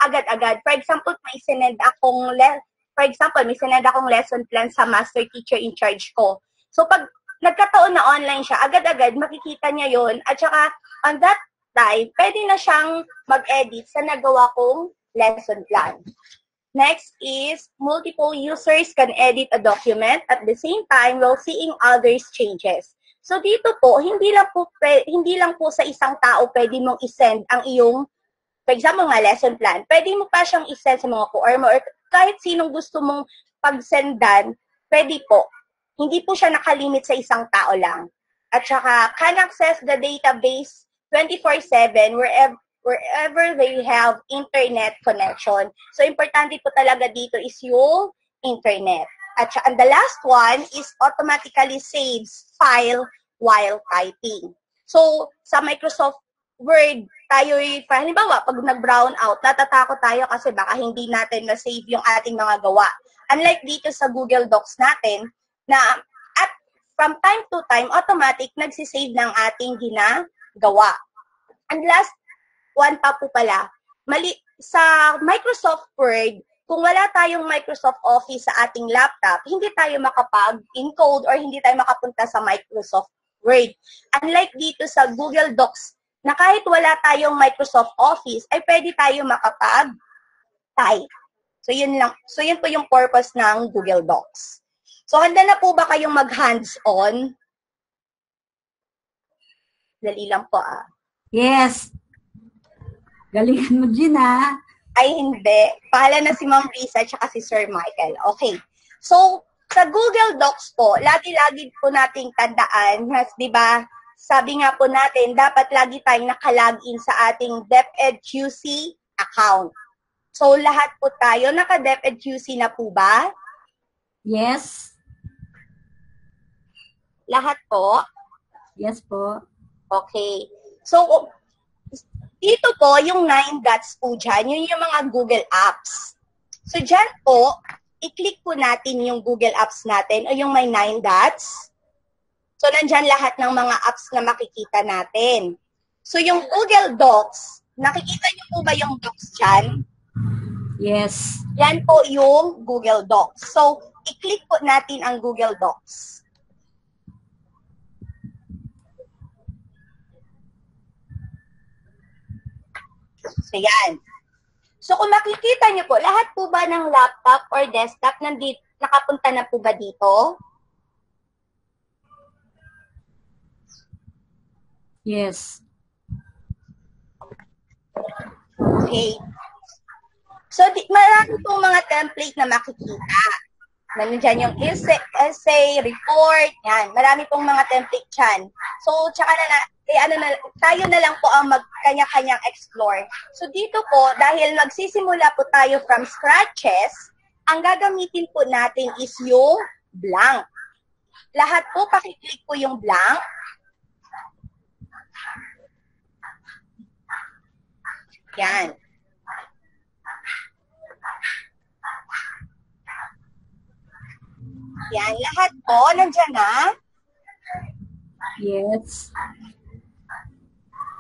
agad-agad. For example, may sinend akong lesson plan sa master teacher in charge ko. So, pag nagkataon na online siya, agad-agad makikita niya yon. At saka, on that time, pwede na siyang mag-edit sa nagawa kong lesson plan. Next is, multiple users can edit a document at the same time while seeing others' changes. So dito po, hindi lang po sa isang tao pwede mong isend ang iyong, for example nga, lesson plan. Pwede mo pa siyang isend sa mga co-orm or kahit sinong gusto mong pagsendan, pwede po. Hindi po siya nakalimit sa isang tao lang. At saka, can access the database 24/7 wherever they have internet connection. So, importante po talaga dito is yung internet. At saka, and the last one is automatically saves file while typing. So, sa Microsoft Word, tayo, halimbawa, pag nag-brown out, natatakot tayo kasi baka hindi natin na-save yung ating mga gawa. Unlike dito sa Google Docs natin, na at from time to time, automatic nagsisave ng ating ginagawa. And last one pa po pala, sa Microsoft Word, kung wala tayong Microsoft Office sa ating laptop, hindi tayo makapag-encode or hindi tayo makapunta sa Microsoft Word. Unlike dito sa Google Docs, na kahit wala tayong Microsoft Office, ay pwede tayo makapag-type. So, yun lang. So, yun po yung purpose ng Google Docs. So, handa na po ba kayong mag-hands-on? Dali lang po Yes. Galingan mo, Gina. Ay, hindi. Pahala na si Ma'am Risa at si Sir Michael. Okay. So, sa Google Docs po, lagi-lagi po nating tandaan, di ba, sabi nga po natin, dapat lagi tayong nakalagin sa ating DepEd QC account. So, lahat po tayo naka-DepEd QC na po ba? Yes. Lahat po? Yes po. Okay. So, dito po, yung 9 dots po dyan, yun yung mga Google Apps. So, dyan po, i-click po natin yung Google Apps natin o yung may 9 dots. So, nandyan lahat ng mga apps na makikita natin. So, yung Google Docs, nakikita niyo po ba yung Docs dyan? Yes. Yan po yung Google Docs. So, i-click po natin ang Google Docs. So, yan. So, kung makikita niyo po, lahat po ba ng laptop or desktop nakapunta na po ba dito? Yes. Okay. So, marami pong mga template na makikita. Nandiyan yung essay, report, yan. Marami pong mga template dyan. So, tsaka tayo na lang po ang magkanya-kanyang explore. So, dito po, dahil magsisimula po tayo from scratches, ang gagamitin po natin is yung blank. Lahat po, pakiclick po yung blank. Yan. Yan, lahat po, nandiyan na? Yes.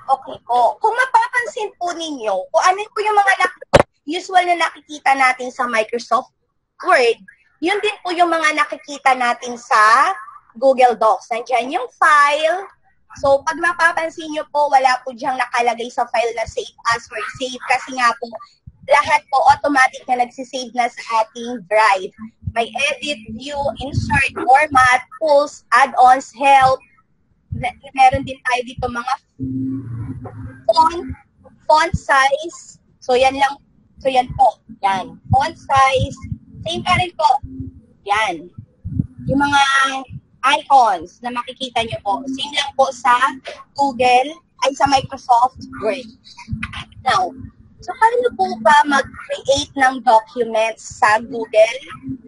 Okay po. Kung mapapansin po ninyo, kung ano po yung mga usual na nakikita natin sa Microsoft Word, yun din po yung mga nakikita natin sa Google Docs. Nandiyan yung file. So, pag mapapansin nyo po, wala po diyang nakalagay sa file na save as or save kasi nga po, lahat po automatic na nagsisave na sa ating drive. May edit, view, insert, format, tools, add-ons, help. Meron din tayo dito mga font size. So, yan lang. So, yan po. Yan. Font size. Same pa rin po. Yan. Yung mga icons na makikita nyo po. Same lang po sa Google, ay sa Microsoft Word. Now, so paano po ba mag-create ng documents sa Google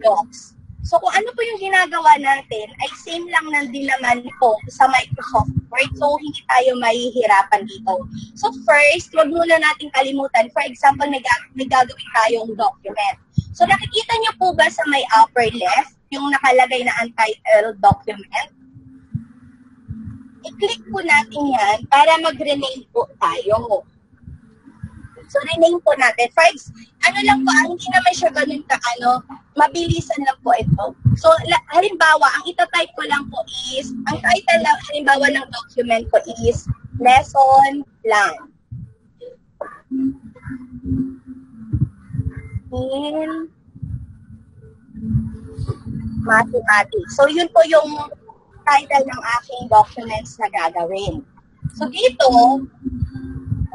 Docs? So kung ano po yung ginagawa natin, ay same lang din naman po sa Microsoft Word. So hindi tayo mahihirapan dito. So first, wag muna natin kalimutan. For example, may gagawin tayong document. So nakikita nyo po ba sa may upper left, yung nakalagay na untitled document? I-click po natin yan para mag-rename po tayo. So, rename po natin. Ano lang po, hindi naman siya ganun ka, mabilisan lang po ito. So, halimbawa, ang itatype ko lang po is, ang title lang, halimbawa ng document ko is, lesson plan. In mathematics. So, yun po yung title ng aking documents na gagawin. So, dito,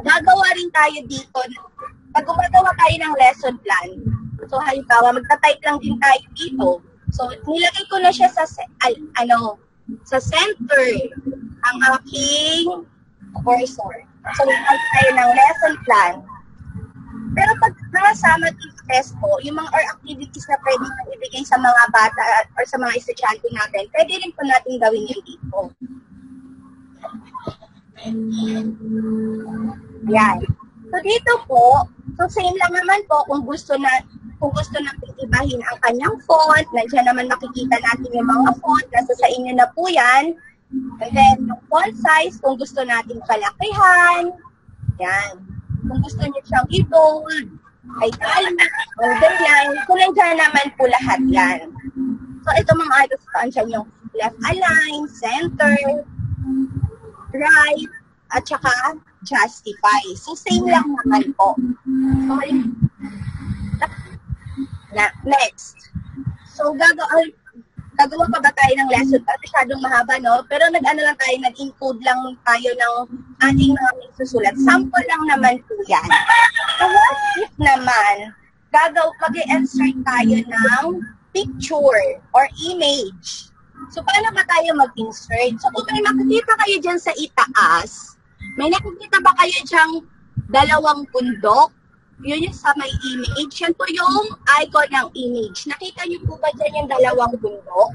gagawa rin tayo dito, pag gumagawa tayo ng lesson plan, so halimbawa, magta-type lang din tayo dito. So, nilagay ko na siya sa center ang aking cursor. So, type tayo ng lesson plan. Pero pag nakasama yung test po, yung mga activities na pwede nang ibigay sa mga bata or sa mga estudyante natin, pwede rin po natin gawin yun dito. Yan. So dito po, so same lang naman po kung gusto natin ibahin ang kanyang font, nandiyan naman makikita natin yung mga font, nasa sa inyo na po yan. And then yung font size, kung gusto natin palakihan, yan. Kung gusto niyo siyang i-bold, italic, underline, so nandiyan naman po lahat yan. So ito mga items po, andyan yung left align, center, right, at saka justify. So, same lang naman po. So, next. So, gagawa pa ba tayo ng lesson? Masyadong mahaba, no? Pero nag-ano lang tayo, nag-encode lang tayo ng ating mga susulat. Sample lang naman po yan. So, what if naman, mag-insert tayo ng picture or image. So, paano ba tayo mag-insert? So, kung may makikita kayo dyan sa itaas, may nakikita ba kayo dyang dalawang bundok? Yun yung sa may image. Yan po yung icon ng image. Nakita niyo po ba dyan yung dalawang bundok?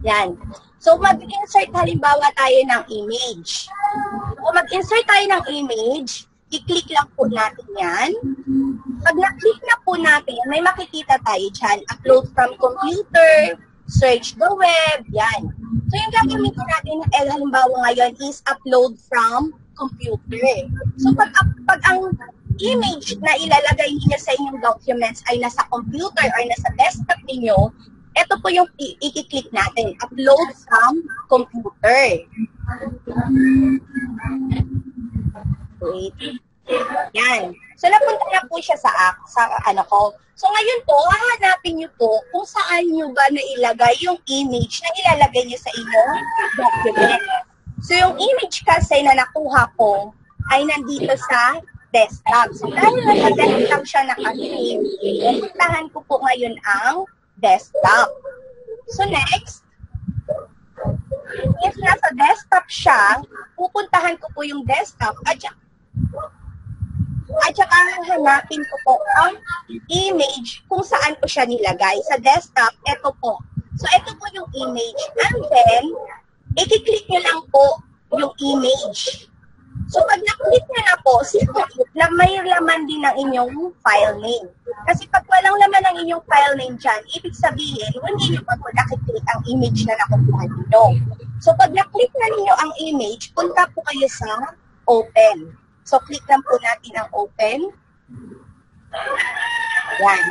Yan. So, mag-insert halimbawa tayo ng image. Kung mag-insert tayo ng image, i-click lang po natin yan. Pag na-click na po natin, may makikita tayo dyan. Upload from computer, search the web, yan. So, yung gagamitin natin, halimbawa ngayon, is upload from computer. So, pag ang image na ilalagay niyo sa inyong documents ay nasa computer or nasa desktop niyo, ito po yung i-click natin, upload from computer. Wait. Yan. So, napunta na po siya sa ko. So, ngayon po, hahanapin niyo po kung saan niyo ba nailagay yung image na ilalagay niyo sa inyong document. So, yung image kasi na nakuha ko ay nandito sa desktop. So, dahil nasa desktop siya nakasave, pupuntahan ko po ngayon ang desktop. So, next, if nasa desktop siya, pupuntahan ko po yung desktop at saka hanapin ko po ang image kung saan ko siya nilagay. Sa desktop, ito po. So, ito po yung image. And then, i-click nyo lang po yung image. So, pag na-click nyo na po, na may laman din ng inyong file name. Kasi pag walang laman ng inyong file name dyan, ibig sabihin, hindi nyo pa po nakiklik ang image na nakukuha nyo. So, pag na-click na ninyo ang image, punta po kayo sa open. So, click lang po natin ang open. Yan.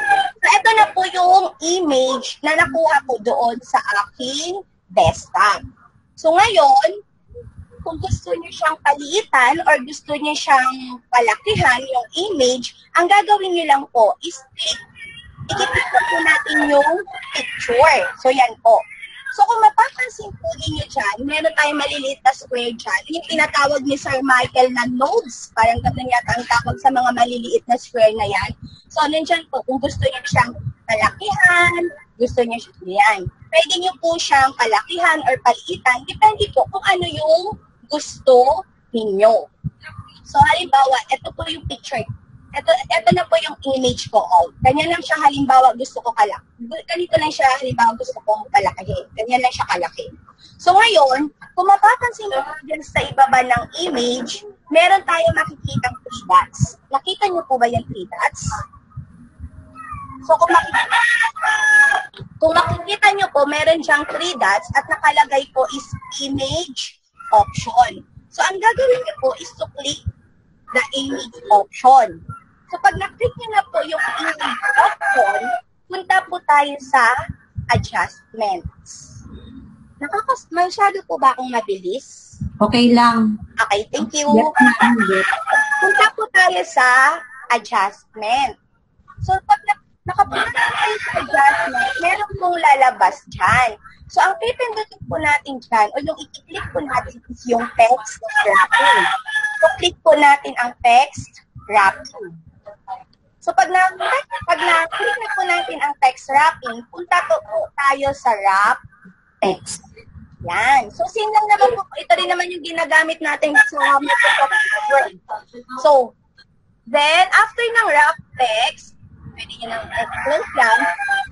So, ito na po yung image na nakuha ko doon sa aking desktop. So, ngayon, kung gusto niyo siyang paliitan or gusto niyo siyang palakihan yung image, ang gagawin niyo lang po is i-click po natin yung picture. So, yan po. So, kung mapapansin po ninyo dyan, meron tayong maliliit na square dyan. Yung tinatawag ni Sir Michael na nodes. Parang ganun yata ang tawag sa mga maliliit na square na yan. So, nandyan po, kung gusto niyo siyang palakihan, gusto niyo yan. Pwede niyo po siyang palakihan or paliitan. Depende po kung ano yung gusto ninyo. So, halimbawa, ito po yung picture. Ito na po yung image ko. Oh, ganyan lang siya halimbawa gusto ko kalaki. Ganito lang siya halimbawa gusto kong palakihin. Ganyan lang siya kalaki. So ngayon, kung mapapansin mo dyan sa ibaba ng image, meron tayong makikitang 3 dots. Nakita niyo po ba yung 3 dots? So kung makikita niyo po, meron siyang 3 dots at nakalagay po is image option. So, ang gagawin niyo po is to click the image option. So, pag na-click niyo na po yung image option, punta po tayo sa adjustments. Masyado po ba akong mabilis? Okay lang. Okay, thank you. Yes, ma'am. Yes. Punta po tayo sa adjustment. So, pag nakapunta tayo sa adjustment, meron pong lalabas dyan. So, ang pipindutin po natin dyan, o yung i-click po natin is yung text wrapping. So, click po natin ang text wrapping. So, pag na-click na po natin ang text wrapping, punta po tayo sa wrap text. Yan. So, same lang naman po. Ito rin naman yung ginagamit natin sa Microsoft Word. So, then, after ng wrap text, pwede nyo nang close lang.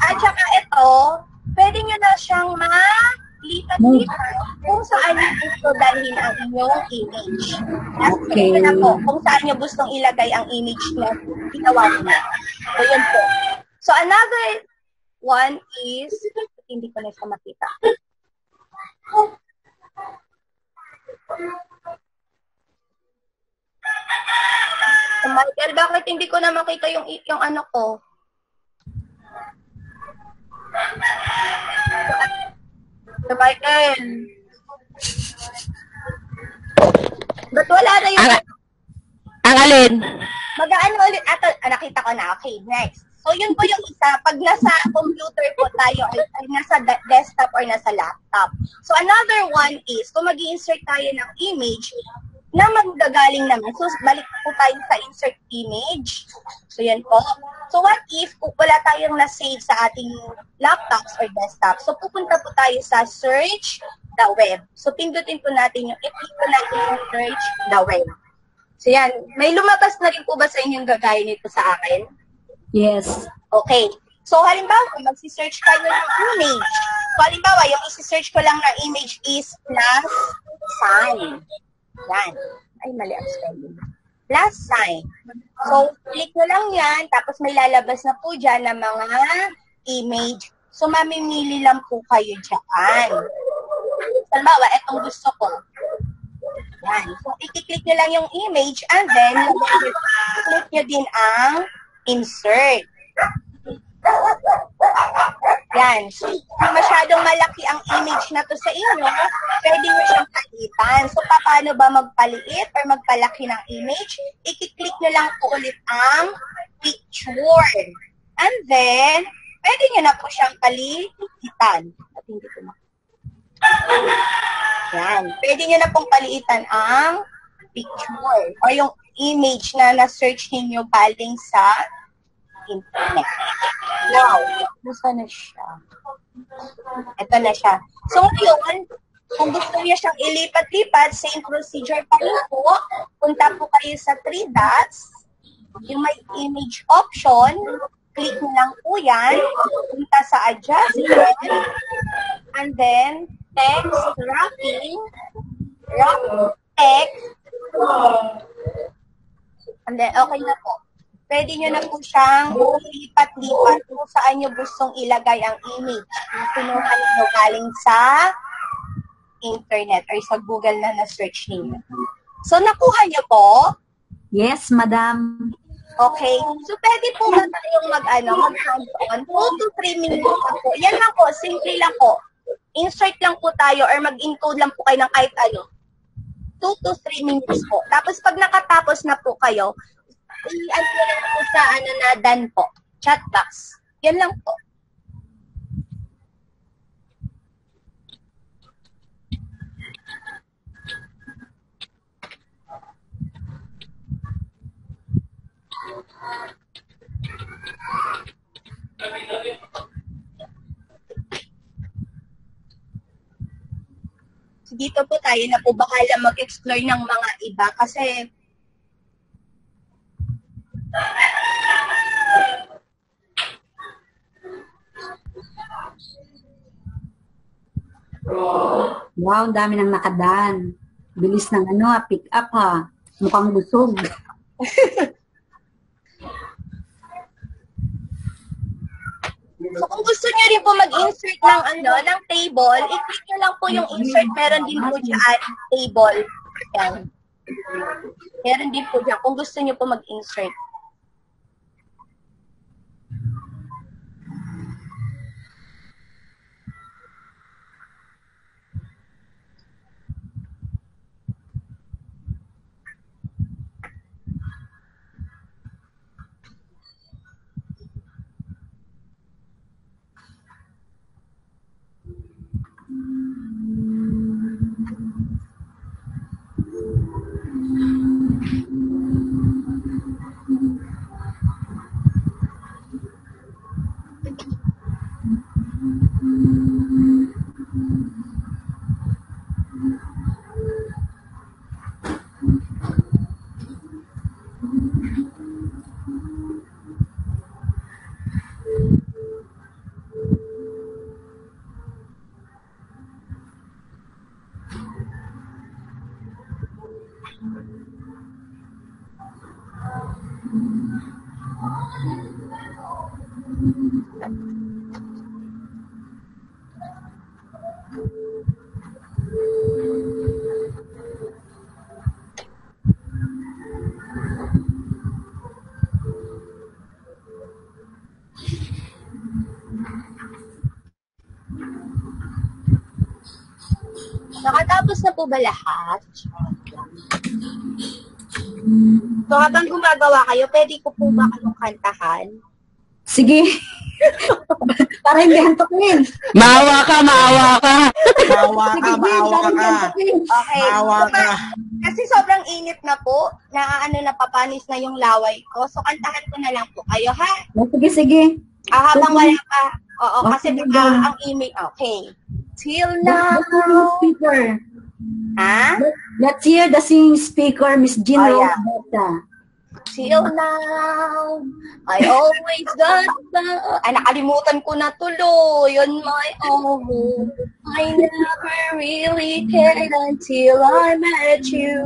At saka ito, pwede nyo na siyang malipat-lipat kung saan nyo gusto dalhin ang inyong image. Okay. Nasa na po kung saan nyo gustong ilagay ang image na ginawa nyo. So, yun po. So, another one is, hindi ko na siya makita. So, Michael, bakit hindi ko na makita yung ano ko? So, Michael. Ba't wala na yung... Ang alin? Mag-ano ulit? Nakita ko na. Okay, next. So, yun po yung isa. Pag nasa computer po tayo, ay nasa desktop or nasa laptop. So, another one is, kung mag-i-insert tayo ng image, na magagaling naman. So, balik po tayo sa insert image. So, yan po. So, what if kung wala tayong na-save sa ating laptops or desktop? So, pupunta po tayo sa search the web. So, pindutin po natin yung, i-click po natin yung search the web. So, yan. May lumabas na rin po ba sa inyong gagaya nito sa akin? Yes. Okay. So, halimbawa, kung mag-search kayo ng image. So, halimbawa, yung isi-search ko lang na image is plus sign. Yan. Ay, mali ang spelling. Plus sign. So, click nyo lang yan, tapos may lalabas na po dyan ng mga image. So, mamimili lang po kayo dyan. Halimbawa, etong gusto ko. Yan. So, i-click nyo lang yung image and then, click nyo din ang insert. Yan. So, kung masyadong malaki ang image na to sa inyo, pwede nyo siyang palitan. So, paano ba magpaliit or magpalaki ng image? I-click nyo lang po ulit ang picture. And then, pwede nyo na po siyang palitan. At hindi ko na. Yan. Pwede nyo na pong palitan ang picture or yung image na na-search ninyo galing sa internet. Now, gusto na siya. Ito na siya. So, ngayon, kung gusto niya siyang ilipat-lipat, same procedure pa rin po. Punta po kayo sa 3 dots. Yung may image option, click mo lang po yan. Punta sa adjustment. And then, text, wrapping, wrap text. And then, okay na po. Pwede nyo na po siyang lipat-lipat kung saan nyo gustong ilagay ang image. Yung pinuha nyo galing sa internet or sa Google na na-search ninyo. So, nakuha nyo po? Yes, madam. Okay. So, pwede po ba tayong mag-hands-on? 2 to 3 minutes lang po. Yan lang po. Simple lang po. Insert lang po tayo or mag-encode lang po kayo ng kahit ano. 2 to 3 minutes po. Tapos, pag nakatapos na po kayo, i-ano lang po sa na done po. Chat box. Yan lang po. So, dito po tayo na po bahala mag-explore ng mga iba kasi Wow, ang dami nang nakadaan. Bilis ng pick up ha. Mukhang busog. So, kung gusto niyo rin po mag-insert ng ng table, i-click niyo lang po yung insert. Meron din po dyan table. Yan. Meron din po dyan. Kung gusto niyo po mag-insert. Nakatapos na po ba lahat? So, habang gumagawa kayo, pwede ko po ba kayong kantahan? Sige. Para hindi hantukin. Maawa ka, maawa ka. Maawa ka, maawa ka. Okay. Maawa So, ka. kasi sobrang init na po, napapanis na yung laway ko. So, kantahan ko na lang po kayo, ha? Sige, sige. Habang wala pa. Oo, kasi Okay, baka go. ang email. Okay. Till now. Speaker. Ha? Let's hear the singing speaker, Miss Jean Oh, yeah. Rose Bota. Till now, I always got the... Ay, nakalimutan ko na tuloy on my own. I never really cared until I met you.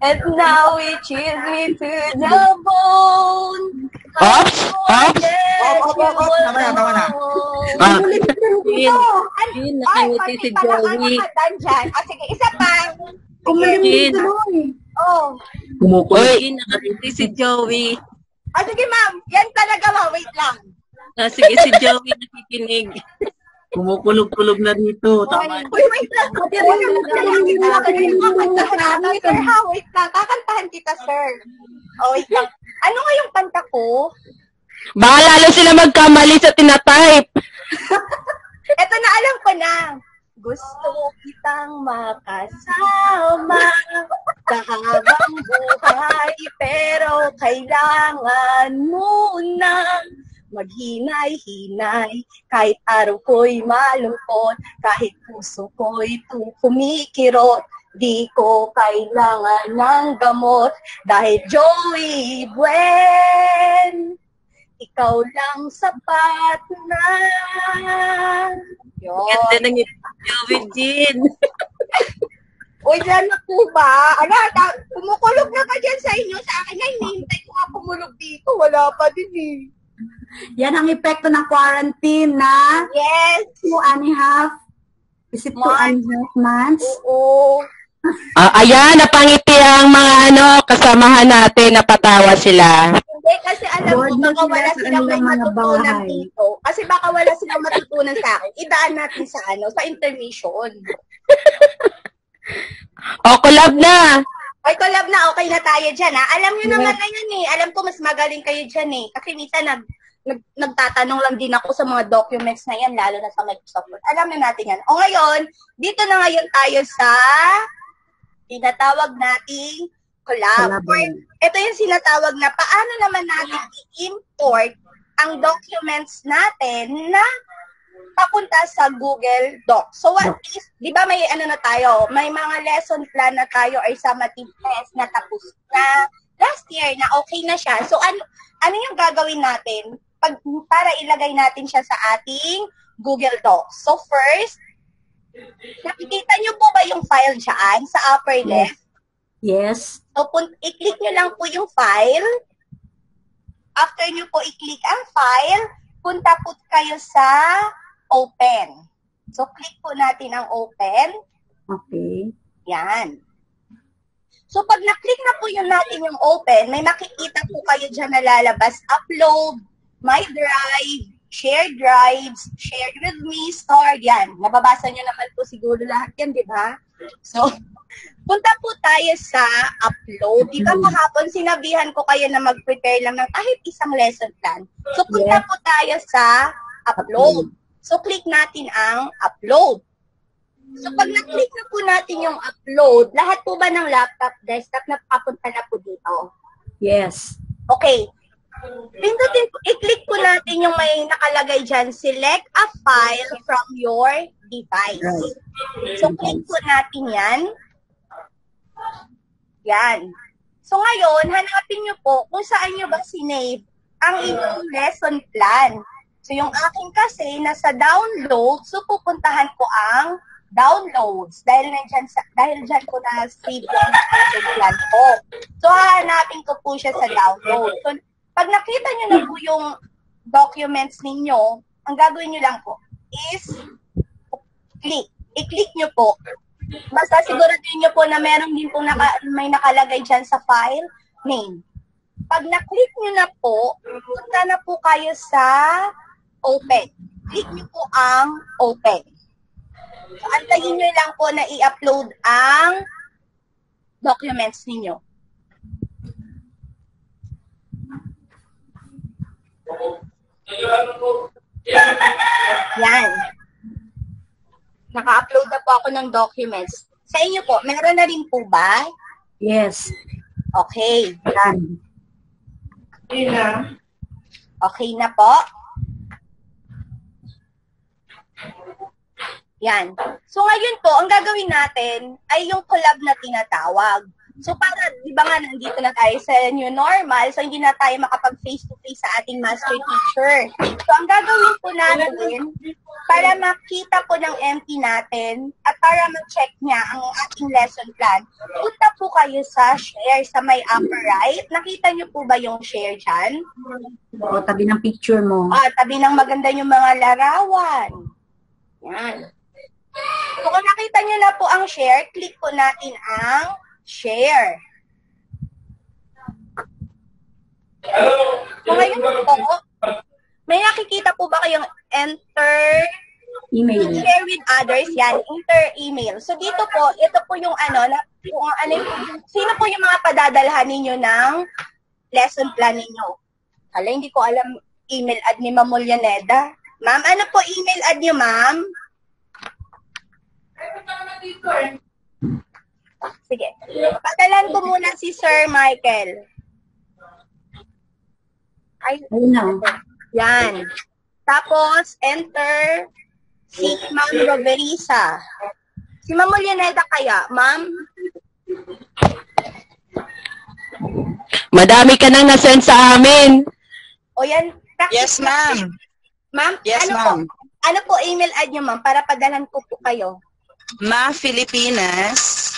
And now it chills me to the bone. Ops, ops. Tama na, tama na. Ah, Ay, nakangiti si Joey. Dyan. O, sige, isa pa. Kumalimit Jean. tuloy. Oh. Uy, Nakangiti si Joey. O, sige, ma'am. Yan talaga, ma'am. Wait lang. Sige, si Joey nakikinig. Kumukulog-kulog na dito. Tama. Uy, wait lang. Sir, ha? Wait lang. Kakantahan kita, sir. O, wait lang. Ano nga yung kanta ko? baka lalo sila magkamali sa tinatype. Eto na, alam ko na. Gusto kitang makasama sa habang buhay, pero kailangan mo nang maghinay-hinay. Kahit araw ko'y malungkot, kahit puso ko'y kumikirot, di ko kailangan ng gamot. Dahil Joey Buen, ikaw lang sapat na. Yun. Ganda ng Joey Jean. Uy, dyan na po ba? Ano, kumukulog na ka dyan sa inyo. Sa akin na, hinihintay ko nga kumulog dito. Wala pa din eh. Yan ang epekto ng quarantine na Yes! 2.5. Is it 2.5 months? Oo. Ayan, napangiti ang mga kasamahan natin, napatawa sila. Hindi, kasi alam ko, Bored na baka sila wala sa silang may kanilang mga matutunan bahay. dito. Kasi baka wala silang matutunan sa akin. Idaan natin sa sa intermission. O, collab na. Ay, collab na, okay na tayo dyan, ha? Alam nyo naman na yan, eh. Alam ko, mas magaling kayo dyan, eh. Kasi minsan, nagtatanong lang din ako sa mga documents na yan, lalo na sa Microsoft Word. Alam na natin yan. O ngayon, dito na ngayon tayo sa tinatawag nating collab. Ito yung sinatawag na paano naman natin i-import ang documents natin na papunta sa Google Docs. So what is, di ba may na tayo, may mga lesson plan na tayo or summative test na tapos na last year na okay na siya. So ano yung gagawin natin para ilagay natin siya sa ating Google Docs? So first, nakikita nyo po ba yung file dyan sa upper left? Yes. So, i-click nyo lang po yung file. After nyo po i-click ang file, punta po kayo sa open. So, click po natin ang open. Okay. Yan. So, pag na-click na po yun natin yung open, may makikita po kayo dyan na lalabas, upload, my drive, share drives, shared with me, stored, yan. Nababasa nyo naman po siguro lahat yan, di ba? So, punta po tayo sa upload. Di ba kahapon sinabihan ko kayo na mag-prepare lang ng kahit isang lesson plan. So, punta po tayo sa upload. So, click natin ang upload. So, pag na-click na po natin yung upload, lahat po ba ng laptop, desktop, napapunta na po dito? Yes. Okay. Pindutin po, i-click po natin yung may nakalagay dyan, select a file from your device. Right. So, click po natin yan. Yan. So, ngayon, hanapin nyo po kung saan nyo ba sinave ang inyong lesson plan. So, yung akin kasi, nasa download, so pupuntahan ko ang downloads dahil dyan ko na-save yung lesson plan ko. So, hahanapin ko po siya sa download. So, pag nakita nyo na po yung documents ninyo, ang gagawin nyo lang po is click. I-click nyo po. Basta siguraduhin nyo po na meron din po may nakalagay dyan sa file name. Pag na-click nyo na po, punta na po kayo sa open. Click nyo po ang open. So, antayin nyo lang po na i-upload ang documents ninyo. Yan. Naka-upload na po ako ng documents. Sa inyo po, meron na rin po ba? Yes. Okay. Done. Okay na po. Yan. So ngayon po, ang gagawin natin ay yung collab na tinatawag. So para, di ba nga, nandito na tayo sa new normal, so hindi na tayo makapag face-to-face sa ating master teacher. So ang gagawin po natin, para makita po ng MP natin, at para ma-check niya ang ating lesson plan, punta po kayo sa share, sa may upper right. Nakita niyo po ba yung share dyan? O, tabi ng picture mo. Tabi ng maganda yung mga larawan. Yan. So kung nakita niyo na po ang share, click po natin ang share. So ngayon po, may nakikita po ba kayong enter Email. share with others? Yan, enter email. So dito po, ito po yung sino po yung mga padadalhan ninyo ng lesson plan ninyo? Hala, hindi ko alam email ad ni Ma'am Mulyaneda. Ma'am, ano po email ad niyo, ma'am? Sige. Padalan ko muna si Sir Michael. Ayun na. Yan. Tapos, enter si Ma'am Roberisa. Si Ma'am Mulyaneda kaya, ma'am? Madami ka nang nasend sa amin. O yan. Yes, ma'am. Ma'am, Yes, ano ma'am. po? Ano po email ad niyo, ma'am? Para padalan ko po kayo. Ma Filipinas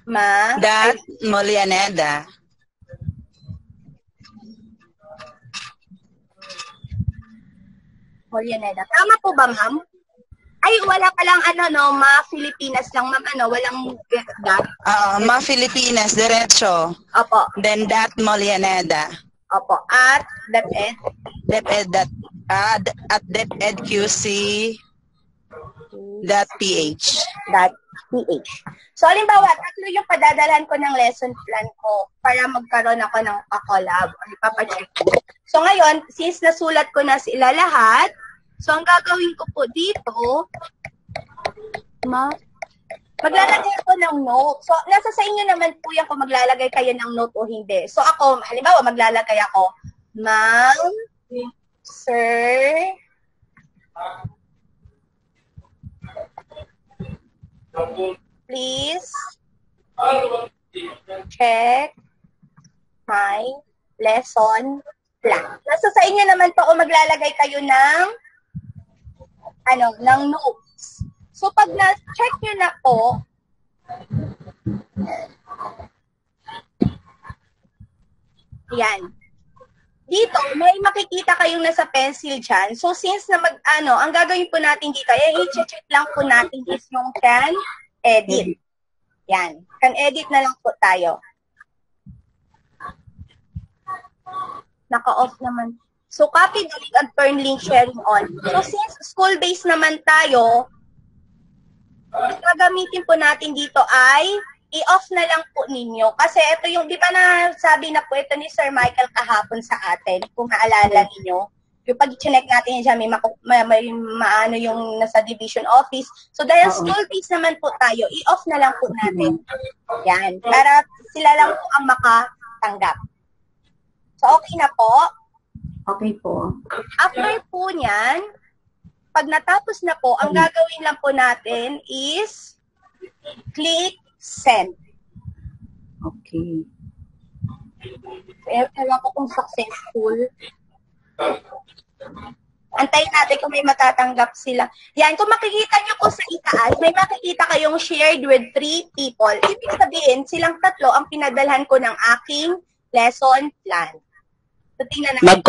Ma? dot Mulyaneda. Mulyaneda. Tama po ba, ma'am? Ay, wala pa lang Ma Filipinas lang, ma'am, walang dot. Ma Filipinas, diretso. Opo. Then dot Mulyaneda. Opo. At DepEd. DepEd at depedqc.ph. .ph. So, halimbawa, tatlo yung padadalhan ko ng lesson plan ko para magkaroon ako ng collab or ipapacheck ko. So, ngayon, since nasulat ko na sila lahat, so, ang gagawin ko po dito, maglalagay ako ng note. So, nasa sa inyo naman po yan kung maglalagay kayo ng note o hindi. So, ako, halimbawa, maglalagay ako, Ma'am, Sir, please check my lesson plan. Nasa sa inyo naman po kung maglalagay kayo ng ng notes. So pag na-check nyo na po, yan. Dito, may makikita kayong nasa pencil dyan. So, since na ang gagawin po natin dito, i-check lang po natin is yung can edit. Yan. Can edit na lang po tayo. Naka-off naman. So, copy, delete, and turn link sharing on. So, since school-based naman tayo, gagamitin po natin dito ay i-off na lang po ninyo. Kasi ito yung, di ba sabi na po ito ni Sir Michael kahapon sa atin, kung naalala ninyo. Yung pag-check natin dyan, may maano yung nasa division office. So, dahil school-based naman po tayo, i-off na lang po natin. Yan. Para sila lang po ang makatanggap. So, okay na po. Okay po. After po niyan, pag natapos na po, ang gagawin lang po natin is click send. Okay. Ewan ko kung successful. Antayin natin kung may matatanggap sila. Yan, kung makikita nyo po sa itaas, may makikita kayong shared with 3 people. Ibig sabihin, silang 3 ang pinadalhan ko ng aking lesson plan. So, tingnan natin.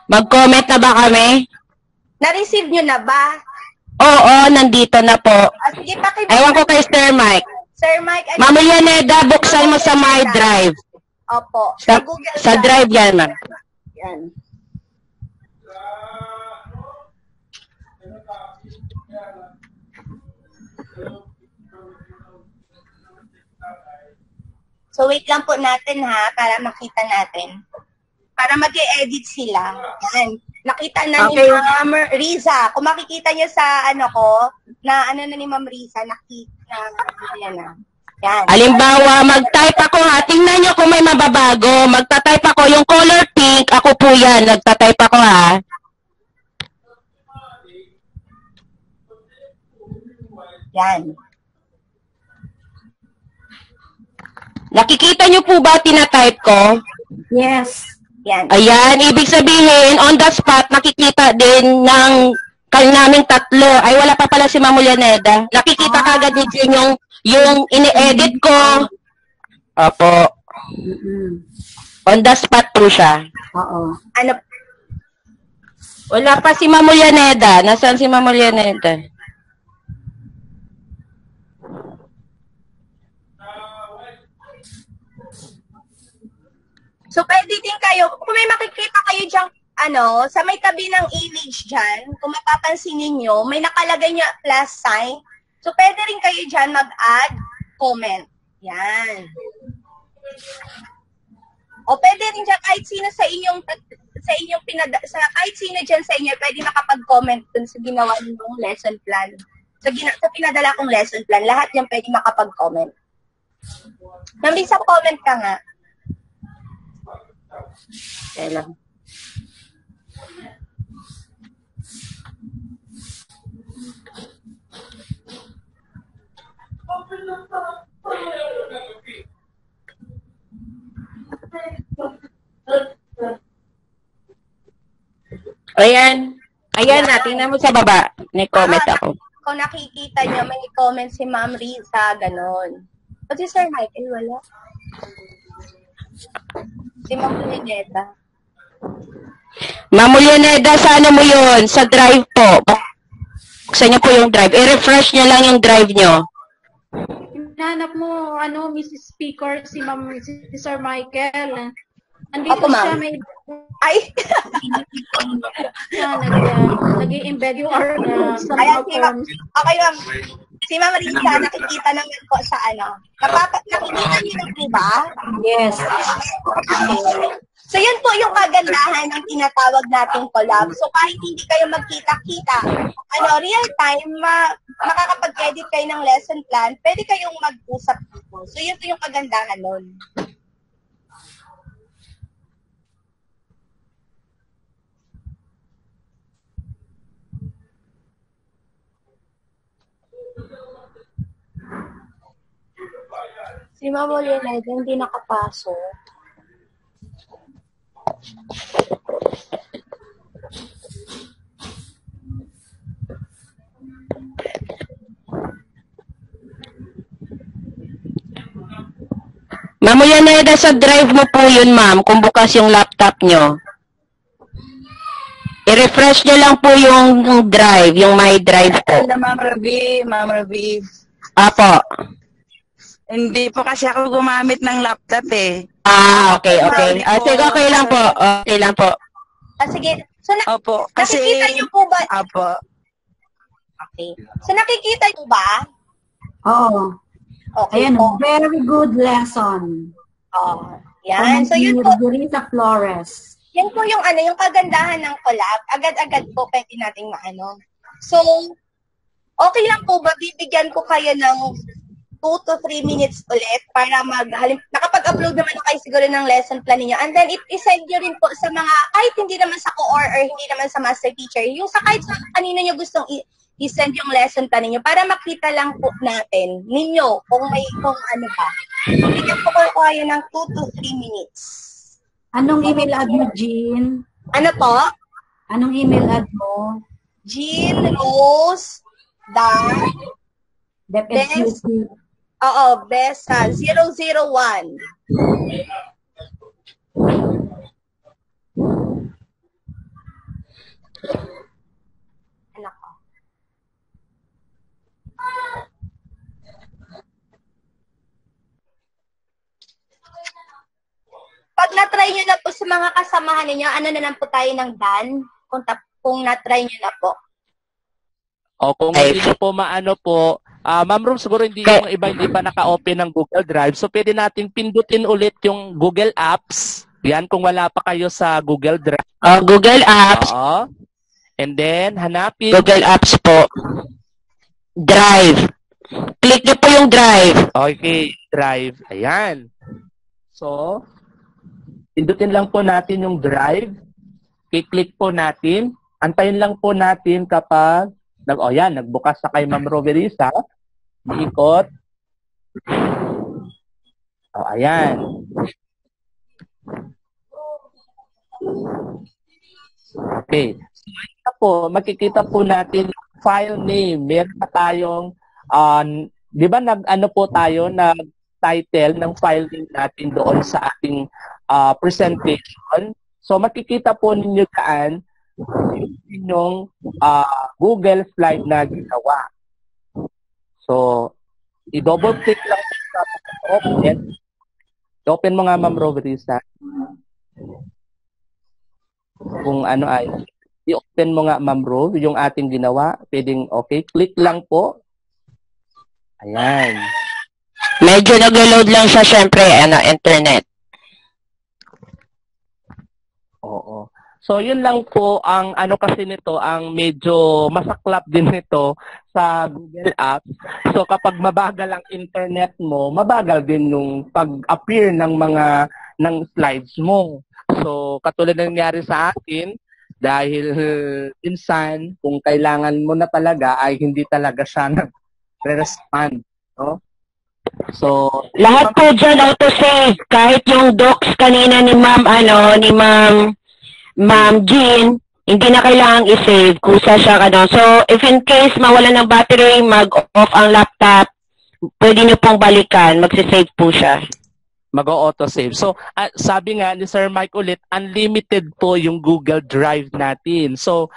Mag-comment na ba kami? Na-receive nyo na ba? Oo, nandito na po. Sige, pakibigay. Ewan ko kay Sir Mike. Sir Mike, Ma'am Lianeda, buksan mo sa My Drive. Opo. Sa Drive yan, ma'am. Yan. So, wait lang po natin ha, para makita natin. Para mag-e-edit sila. Yan. Nakita na ni Ma'am Riza. Kung makikita niyo sa ni Ma'am Riza, nakita yan na. Yan. Halimbawa, mag-type ako ha. Tingnan nyo kung may mababago. Magta-type ako. Yung color pink, ako po yan. Nagta-type ako ha. Yan. Nakikita nyo po ba tina-type ko? Yes. Yan. Ayan, ibig sabihin, on the spot, nakikita din ng naming 3. Ay, wala pa pala si Ma'am Lianeda. Nakikita kagad din yung ini-edit ko. Opo. On the spot po siya. Oo. Ano? Wala pa si Ma'am Lianeda. Nasaan si Ma'am Lianeda? So, pwede din kayo, kung may makikita kayo dyan, sa may tabi ng image dyan, kung mapapansin ninyo, may nakalagay niya plus sign. So, pwede rin kayo dyan mag-add comment. Yan. O, pwede rin dyan, kahit sino sa kahit sino dyan sa inyo, pwede makapag-comment dun sa ginawa ninyong lesson plan. Sa pinadala kong lesson plan, lahat yan pwede makapag-comment. Nambisa comment ka nga. Kaya lang. Ayan. Ayan na, tingnan mo sa baba. May comment ako. Kung nakikita niyo, may comment si Ma'am Riza, ganon. Pati Sir Michael, wala. Si Ma'am Lianeda. Ma'am Lianeda, sa ano mo yun? Sa drive po. Buksan niyo po yung drive. I-refresh niyo lang yung drive niyo. Hinahanap mo, Mrs. Speaker, si Sir Michael. Andito Ako, siya, ma'am. may Ay! nag-i-embed yung sa Ayan, mga forms. Okay, ma'am. Si Ma'am Riza, nakikita naman po sa nakikita niyo na po ba? Yes. So, yun po yung kagandahan ng tinatawag nating collab. So, kahit hindi kayo magkita-kita, real time, makakapag-edit kayo ng lesson plan, pwede kayong mag-usap dito. So, yun po yung kagandahan nun. Si Ma'am Lianeda, hindi nakapasok. Ma'am Lianeda, sa drive mo po yun, ma'am, kung bukas yung laptop nyo. I-refresh nyo lang po yung drive, yung My Drive po. Ma'am Ravi. Apo. Hindi po kasi ako gumamit ng laptop eh. Okay. Sige, okay lang po. Okay lang po. Sige. So, Opo, kasi... nakikita niyo po ba? Opo. Okay. So, nakikita niyo ba? Oo. Okay Ayan, po. very good lesson. Oh, yan. So, yun po. Rita Flores. Yan po yung yung kagandahan ng collab. Agad-agad po pwede nating maano. So, okay lang po ba bibigyan ko kayo ng 2 to 3 minutes ulit para nakapag-upload naman na kayo siguro ng lesson plan niyo. And then, isend nyo rin po sa mga, kahit hindi naman sa core or hindi naman sa master teacher, yung sa kahit sa kanino nyo gustong i-send yung lesson plan niyo para makita lang po natin ninyo kung ano ba. Bigyan po ko kayo ng 2 to 3 minutes. Anong email ad mo, Jean? Ano po? Anong email ad mo? Jean Rose DepEdQC. Oo, Besa 001. Anak ko. Pag na-try nyo na po sa mga kasamahan ninyo, ano na lang po tayo ng Dan? Kung na-try nyo na po. O kung hindi nyo po maano po, Ma'am Rose, siguro yung iba hindi pa naka-open ng Google Drive. So pwede natin pindutin ulit yung Google Apps. Yan kung wala pa kayo sa Google Drive. Google Apps. Oo. And then, hanapin. Google Apps po. Drive. Click nyo po yung Drive. Okay, Drive. Ayan. So, pindutin lang po natin yung Drive. I-click po natin. Antayin lang po natin kapag nagbukas na kay Ma'am Roverisa. Ikot. Ayan. Okay. So, po, makikita po natin file name. Meron na tayong, di ba po tayo, nag-title ng file name natin doon sa ating presentation. So, makikita po ninyo dyan yung Google slide na ginawa. So, i-double click lang sa open. I-open mo nga, Ma'am Roverisa. Kung ano ay, i-open mo nga, Ma'am Rov, yung ating ginawa. Pwedeng okay. Click lang po. Ayan. Medyo nag-load lang siya, syempre, internet. Oo. So, yun lang po ang kasi nito, ang medyo masaklap din nito sa Google Apps. So, kapag mabagal ang internet mo, mabagal din yung pag-appear ng slides mo. So, katulad ng nangyari sa akin, dahil minsan, kung kailangan mo na talaga, ay hindi talaga siya nag-respond. No? So, lahat po dyan auto-save. Kahit yung docs kanina ni Ma'am Jean, hindi na kailangang i-save kusa siya So, if in case mawala ng battery, mag-off ang laptop, pwede niyo pong balikan, magsisave po siya. Mag-auto-save. So, sabi nga ni Sir Mike ulit, unlimited po yung Google Drive natin. So,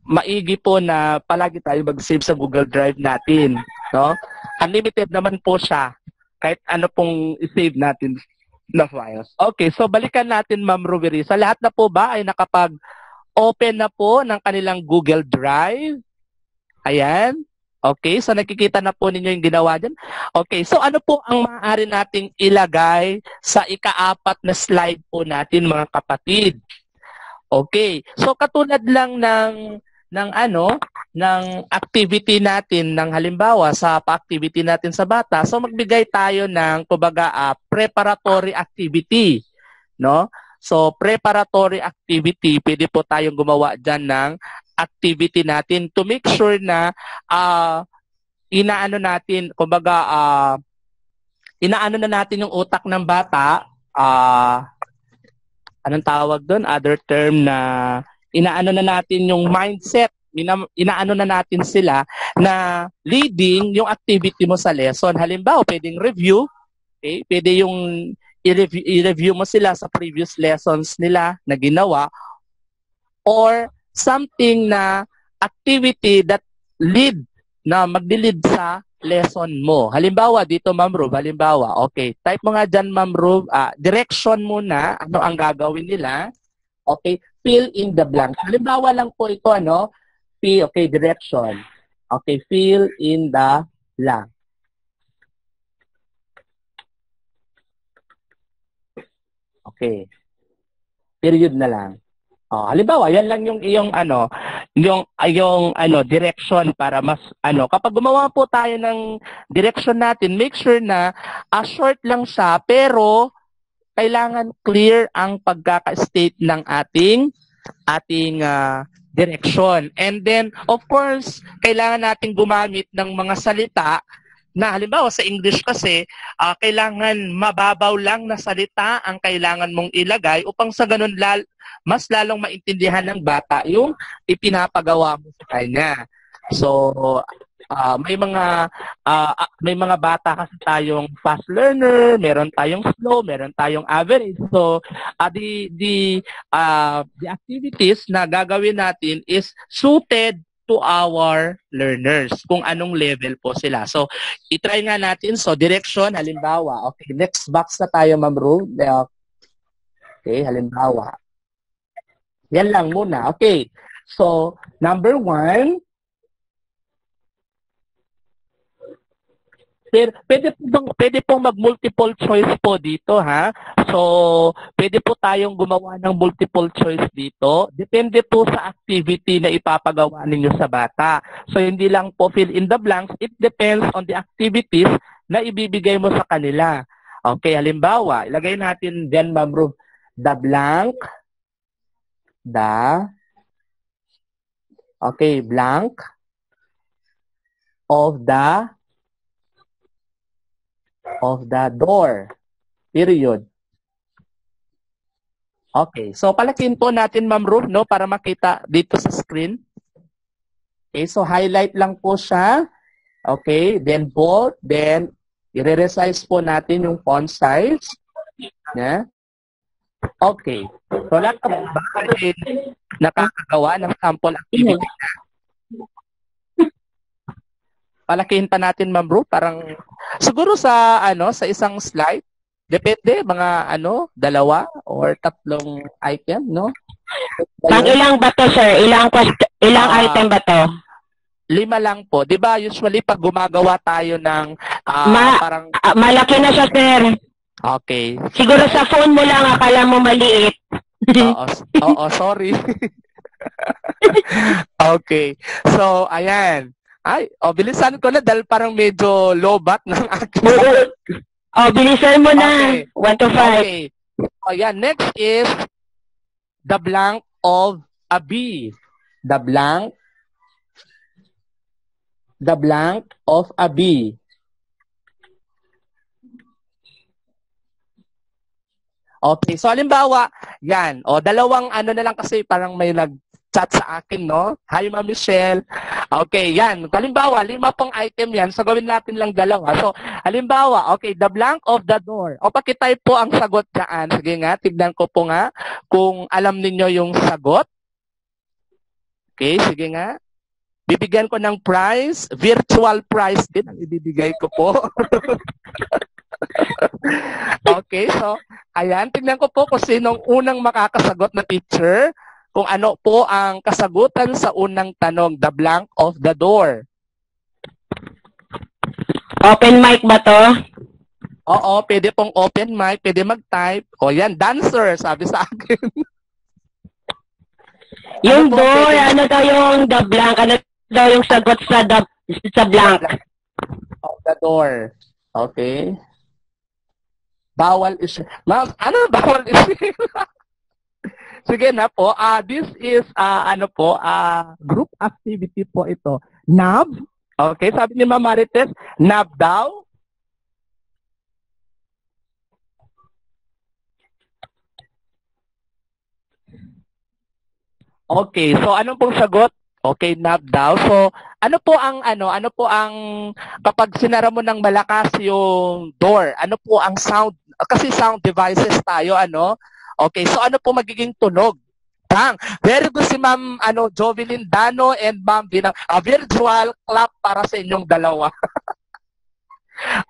maigi po na palagi tayo mag-save sa Google Drive natin. No? Unlimited naman po siya. Kahit ano pong i-save natin na files. Okay, so balikan natin, Ma'am Roverisa. Lahat na po ba ay nakapag-open na po ng kanilang Google Drive? Ayan. Okay, so nakikita na po ninyo yung ginawa dyan. Okay, so ano po ang maaari nating ilagay sa ika-4 na slide po natin, mga kapatid? Okay, so katulad lang ng activity natin, ng halimbawa sa pa-activity natin sa bata, so magbigay tayo ng preparatory activity, no? So preparatory activity, pwede po tayong gumawa diyan ng activity natin to make sure na inaano na natin yung utak ng bata, anong tawag doon? Other term na inaano na natin yung mindset, inaano na natin sila na leading yung activity mo sa lesson. Halimbawa, pwedeng review, okay? Pwede yung i-review mo sila sa previous lessons nila na ginawa, or something na activity that lead na mag-lead sa lesson mo. Halimbawa, dito, Ma'am Ruv, halimbawa, okay, type mo nga dyan, Ma'am Ruv, direction muna, ano ang gagawin nila. Okay, fill in the blank. Halimbawa lang po ito, ano, okay, direction. Okay, fill in the blank. Okay. Period na lang. Halimbawa, yan lang yung iyong direction para mas kapag gumawa po tayo ng direction natin, make sure na short lang siya pero kailangan clear ang pagkaka-state ng ating direction. And then, of course, kailangan nating gumamit ng mga salita na halimbawa sa English kasi, kailangan mababaw lang na salita ang kailangan mong ilagay upang sa ganun mas lalong maintindihan ng bata yung ipinapagawa mo sa kanya. So, may mga bata kasi tayong fast learner, meron tayong slow, meron tayong average. So, the activities na gagawin natin is suited to our learners, kung anong level po sila. So, itry nga natin. So, direction, halimbawa. Okay, next box na tayo, Ma'am Ruth. Okay, halimbawa. Yan lang muna. Okay. So, number 1, pwede pong mag-multiple choice po dito, ha? So, pwede po tayong gumawa ng multiple choice dito. Depende po sa activity na ipapagawa ninyo sa bata. So, hindi lang po fill in the blanks. It depends on the activities na ibibigay mo sa kanila. Okay, halimbawa, ilagay natin then, Ma'am Ruth, the blank, blank of the door. Period. Okay. So, palakihin po natin, Ma'am Ruth, no, para makita dito sa screen. Okay. So, highlight lang po siya. Okay. Then, bold. Then, i-resize po natin yung font size. Yeah. Okay. So, lahat ng baka nakakagawa ng sample activity na. Palakihin pa natin, Ma'am Ruth, parang siguro sa isang slide, depende mga 2 or 3 item, no? Pag ilang ba to, sir? Ilang item ba to? 5 lang po. 'Di ba usually pag gumagawa tayo ng parang malaki na siya, sir. Okay. Siguro sa phone mo lang akala mo maliit. Oo, sorry. Okay. So, ayan. Bilisan ko na dahil parang medyo low-bat ng aking. Bilisan mo na. 1 to 5. Okay. Yeah, next is the blank of a bee. The blank of a bee. Okay, so halimbawa, yan. Dalawang na lang kasi parang may nag-chat sa akin, no? Hi, Ma'am Michelle. Okay, yan. Halimbawa, 5 pong item yan. So, gawin natin lang 2. So, halimbawa, okay, the blank of the door. Pakitype po ang sagot dyan. Sige nga, tignan ko po nga kung alam ninyo yung sagot. Okay, sige nga. Bibigyan ko ng prize. Virtual prize din ang ibibigay ko po. Okay, so, ayan. Tignan ko po kung sinong unang makakasagot na teacher. Kung ano po ang kasagutan sa unang tanong, the blank of the door. Open mic ba to? Oo, pwede pong open mic, pwede mag-type. Yan, dancer, sabi sa akin. Yung door, ano daw yung the blank? Ano daw yung sagot sa blank? Of the door. Okay. Bawal is... Ma'am, bawal is... Sige na po. This is group activity po ito. NAB. Okay, sabi ni Ma'am Marites, NAB daw. Okay, so anong pong sagot? Okay, NAB daw. So, ano po ang kapag sinara mo ng malakas yung door, ano po ang sound? Kasi sound devices tayo, Okay, so ano po magiging tunog Bang! Very good si Ma'am Jovelyn Dano and Ma'am Binang. Virtual clap para sa inyong dalawa.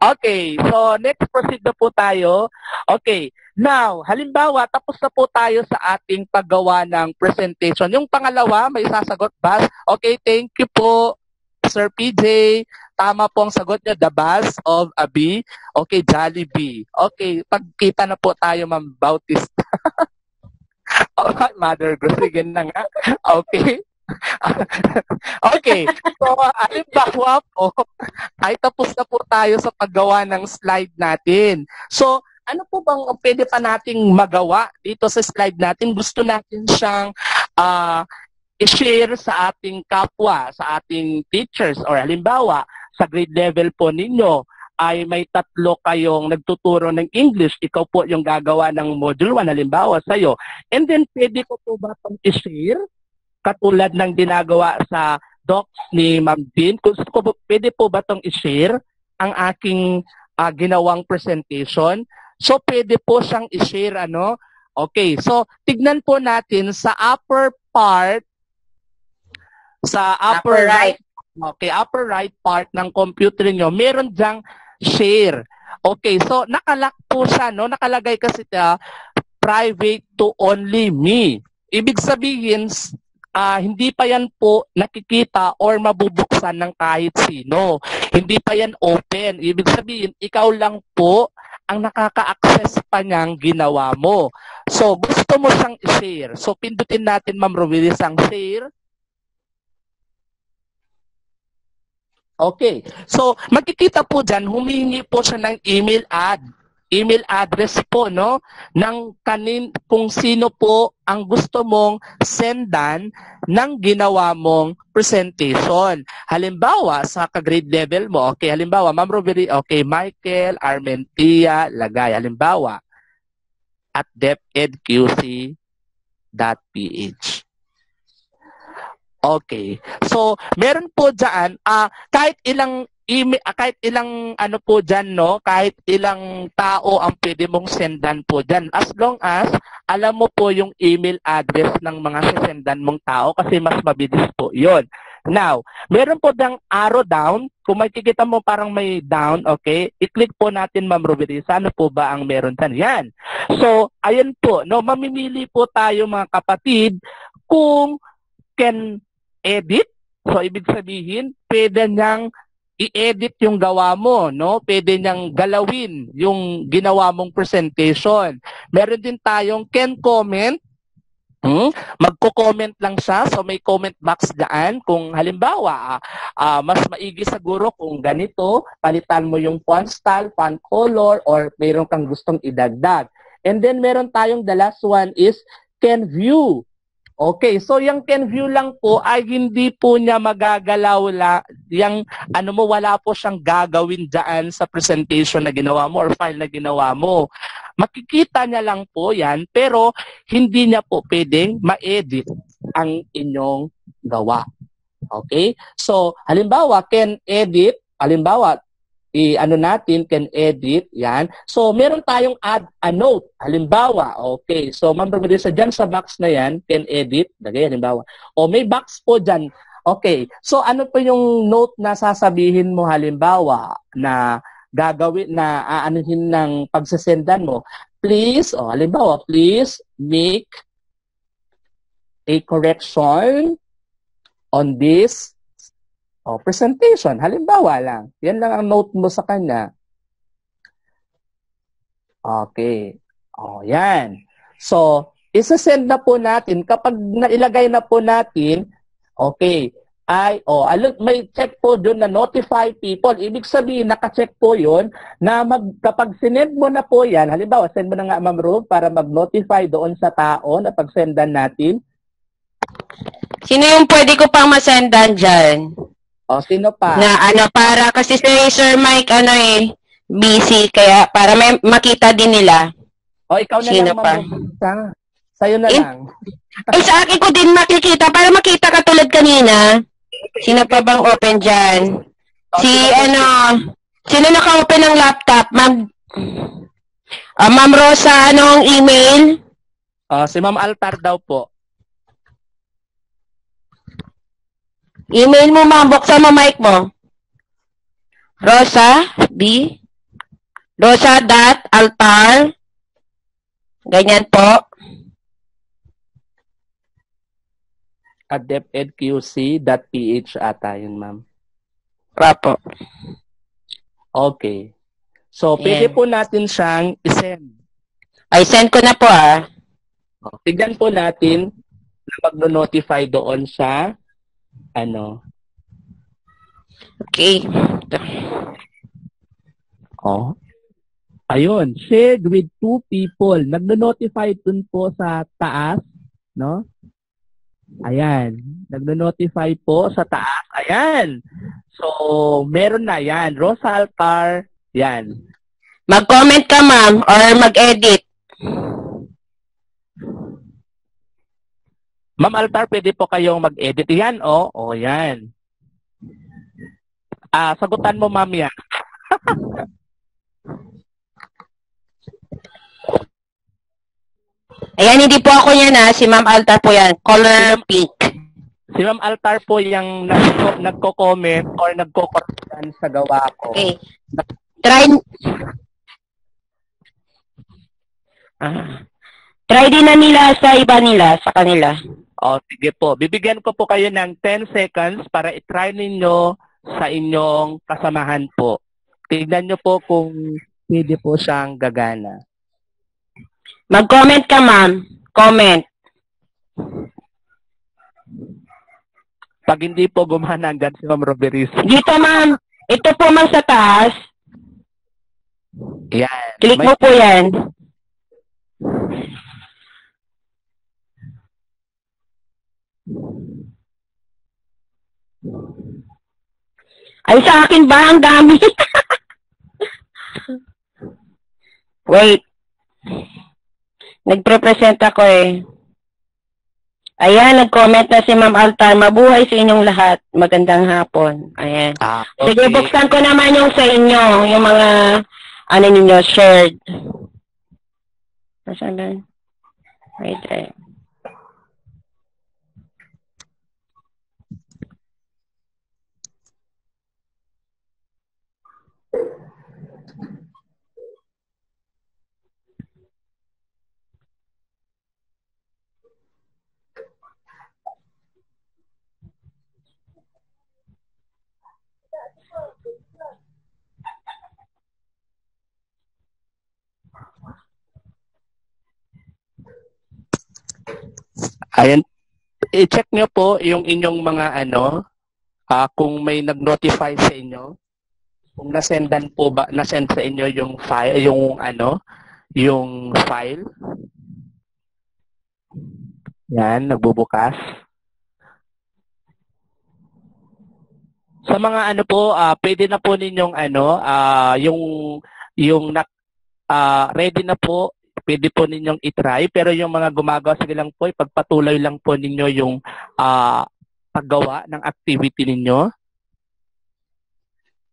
Okay, so next proceed na po tayo. Okay, now, halimbawa, tapos na po tayo sa ating paggawa ng presentation. Yung pangalawa, may sasagot ba? Okay, thank you po, Sir PJ. Tama po ang sagot niya, the buzz of a bee. Okay, Jollibee. Okay, pagkita na po tayo, Ma'am Bautista. Okay, Mother Gross, sige na nga. Okay. Okay, so halimbawa po, ay tapos na po tayo sa paggawa ng slide natin. So, ano po bang pwede pa nating magawa dito sa slide natin? Gusto natin siyang i-share sa ating kapwa, sa ating teachers, or halimbawa, sa grade level po ninyo, ay may 3 kayong nagtuturo ng English, ikaw po yung gagawa ng module 1, halimbawa sa'yo. And then, pwede ko po ba itong i-share? Katulad ng ginagawa sa docs ni Ma'am Jean. Pwede po ba itong i-share ang aking ginawang presentation? So, pwede po siyang i-share, Okay, so, tignan po natin sa upper part, sa upper right. Okay, upper right part ng computer niyo, meron diyang share. Okay, so, nakalock po siya, Nakalagay kasi private to only me. Ibig sabihin, hindi pa yan po nakikita or mabubuksan ng kahit sino. Hindi pa yan open. Ibig sabihin, ikaw lang po ang nakaka-access pa niyang ginawa mo. So, gusto mo siyang i-share. So, pindutin natin, Ma'am Rovilis, ang share. Okay. So, makikita po dyan, humingi po siya ng email address po, ng kung sino po ang gusto mong sendan ng ginawa mong presentation. Halimbawa, sa ka-grade level mo, okay, halimbawa, Ma'am Rovery, okay, Michael Armentia Lagay, halimbawa, at depedqc.ph. Okay. So, meron po dyan, kahit ilang po dyan, kahit ilang tao ang pwede mong sendan po dyan. As long as alam mo po yung email address ng mga sesendan mong tao kasi mas mabilis po yon. Now, meron po dang arrow down. Kung makikita mo parang may down, okay, i-click po natin, Ma'am Roberisa, ano po ba ang meron dyan? Yan. So, ayan po, mamimili po tayo mga kapatid kung can edit. So, ibig sabihin, pwede niyang i-edit yung gawa mo, Pwede niyang galawin yung ginawa mong presentation. Meron din tayong can comment. Magko-comment lang siya. So, may comment box dyan. Kung halimbawa, mas maigi siguro kung ganito, palitan mo yung font style, font color, or mayroon kang gustong idagdag. And then, meron tayong the last one is can view. Okay, so yung can view lang po ay hindi po niya magagalaw wala po siyang gagawin dyan sa presentation na ginawa mo or file na ginawa mo. Makikita niya lang po yan, pero hindi niya po pwedeng ma-edit ang inyong gawa. Okay? So, halimbawa, can edit, can edit, yan. So, meron tayong add a note. Halimbawa, okay. So, Ma'am Roberisa, dyan sa box na yan, can edit, lagay, halimbawa. O, may box po dyan. Okay. So, ano po yung note na sasabihin mo, halimbawa, na gagawin, na aanuhin ng pagsasendan mo? Please, halimbawa, please make a correction on this presentation. Halimbawa lang. Yan lang ang note mo sa kanya. Okay. Yan. So, isa-send na po natin. Kapag nailagay na po natin, okay, may check po doon na notify people. Ibig sabihin, naka-check po yun na kapag sinend mo na po yan, halimbawa, send mo na nga, Ma'am Ro, para mag-notify doon sa tao na pag-sendan natin. Sino yung pwede ko pang masendan dyan? Sino pa? Para kasi si Sir Mike, busy, kaya para may makita din nila. Ikaw na Sino lang, pa? Ma'am. Sa'yo na lang. Sa akin ko din makikita, para makita katulad kanina. Sino pa bang open dyan? Sino naka-open ng laptop? Ma'am Rosa, anong email? Si Ma'am Altar daw po. Email mo, ma'am. Buksan mo mic mo. Rosa, B. Rosa.altar. Ganyan po. adepedqc.ph ata yun, ma'am. Rapo. Okay. So, pwede po natin siyang isend. Ay, send ko na po, ah. Tignan po natin na magno-notify doon sa Okay. Oh. Ayun, shared with 2 people. Nagno-notify dun po sa taas, no? Ayan. Nagno-notify po sa taas. Ayan. So, meron na yan. Rosa Altar. Yan. Mag-comment ka, ma'am, or mag-edit. Ma'am Altar, pwede po kayong mag-edit. Yan, oh. Oh, yan. Sagutan mo, ma'am, yan. Ayan, hindi po ako yan, ha. Si Ma'am Altar po yan. Color pink. Si Ma'am Altar po yung nagko-comment or nagko-correction sa gawa ko. Okay. Try... Try din na nila sa iba nila, sa kanila. O, sige po. Bibigyan ko po kayo ng 10 seconds para i-try ninyo sa inyong kasamahan po. Tignan nyo po kung pwede po siyang gagana. Mag-comment ka, ma'am. Comment. Pag hindi po gumana, hanggang si Ma'am Roberis. Dito, ma'am. Ito po, ma'am, sa taas. Yan. Click mo po yan. Ay, sa akin ba? Ang dami. Wait. Nagpre-present ako eh. Ayan, nag-comment na si Ma'am Altar. Mabuhay sa inyong lahat. Magandang hapon. Ayan. Okay. Sige, buksan ko naman yung sa inyo. Yung mga, ano ninyo, shared. Saan ba? Wait, eh. Ayan. I-check nyo po yung inyong mga kung may nag-notify sa inyo. Kung nasendan po ba, nasend sa inyo yung file, yung file. Yan, nagbubukas. Sa mga pwede na po ninyong ready na po, pwede po ninyong i-try, pero yung mga gumagawa, sige lang po, ipagpatuloy lang po ninyo yung paggawa ng activity ninyo.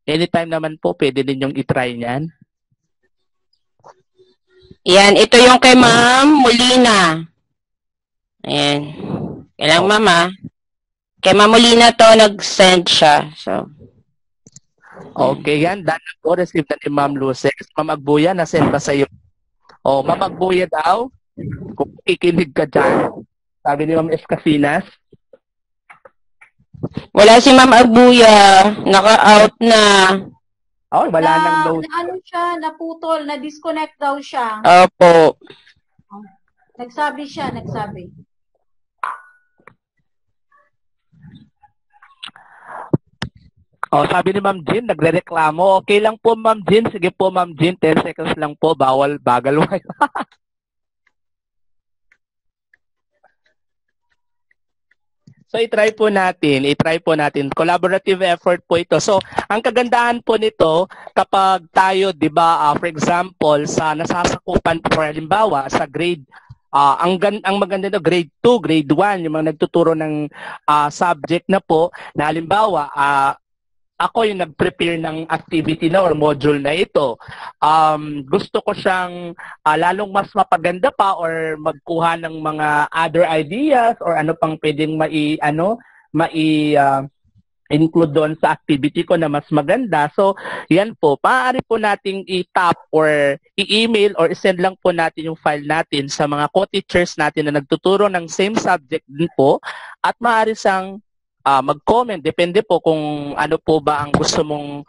Anytime naman po, pwede ninyong i-try niyan. Yan, ito yung kay Ma'am Molina. Ayan. Kailang mama. Kay Ma'am Molina to, nag-send siya. So, okay, yan. Done na po. Receive na ni Ma'am Luces. Ma'am Agbuya, na-send ba sa'yo? O, Ma'am Agbuya daw. Kung kikinig ka dyan. Sabi ni Ma'am Escasinas. wala si Ma'am Agbuya. Naka-out na. Oh, wala nang load. Ano siya, naputol, na-disconnect daw siya. Opo. Nagsabi siya, nagsabi. Oh, sabi ni Ma'am Jean, nagrereklamo. Okay lang po, Ma'am Jean. Sige po, Ma'am Jean. 10 seconds lang po. Bawal, bagal. So, i-try po natin. Collaborative effort po ito. So, ang kagandahan po nito, kapag tayo, di ba, for example, sa nasasakupan po, halimbawa, sa grade, ang maganda nito, grade 2, grade 1, yung mga nagtuturo ng subject na po, na halimbawa, ako yung nag-prepare ng activity na or module na ito. Gusto ko siyang lalong mas mapaganda pa or magkuha ng mga other ideas or ano pang pwedeng include doon sa activity ko na mas maganda. So, yan po, maaari po nating i-tap or i-email or i-send lang po natin yung file natin sa mga co-teachers natin na nagtuturo ng same subject din po at maaari siyang mag-comment. Depende po kung ano po ba ang gusto mong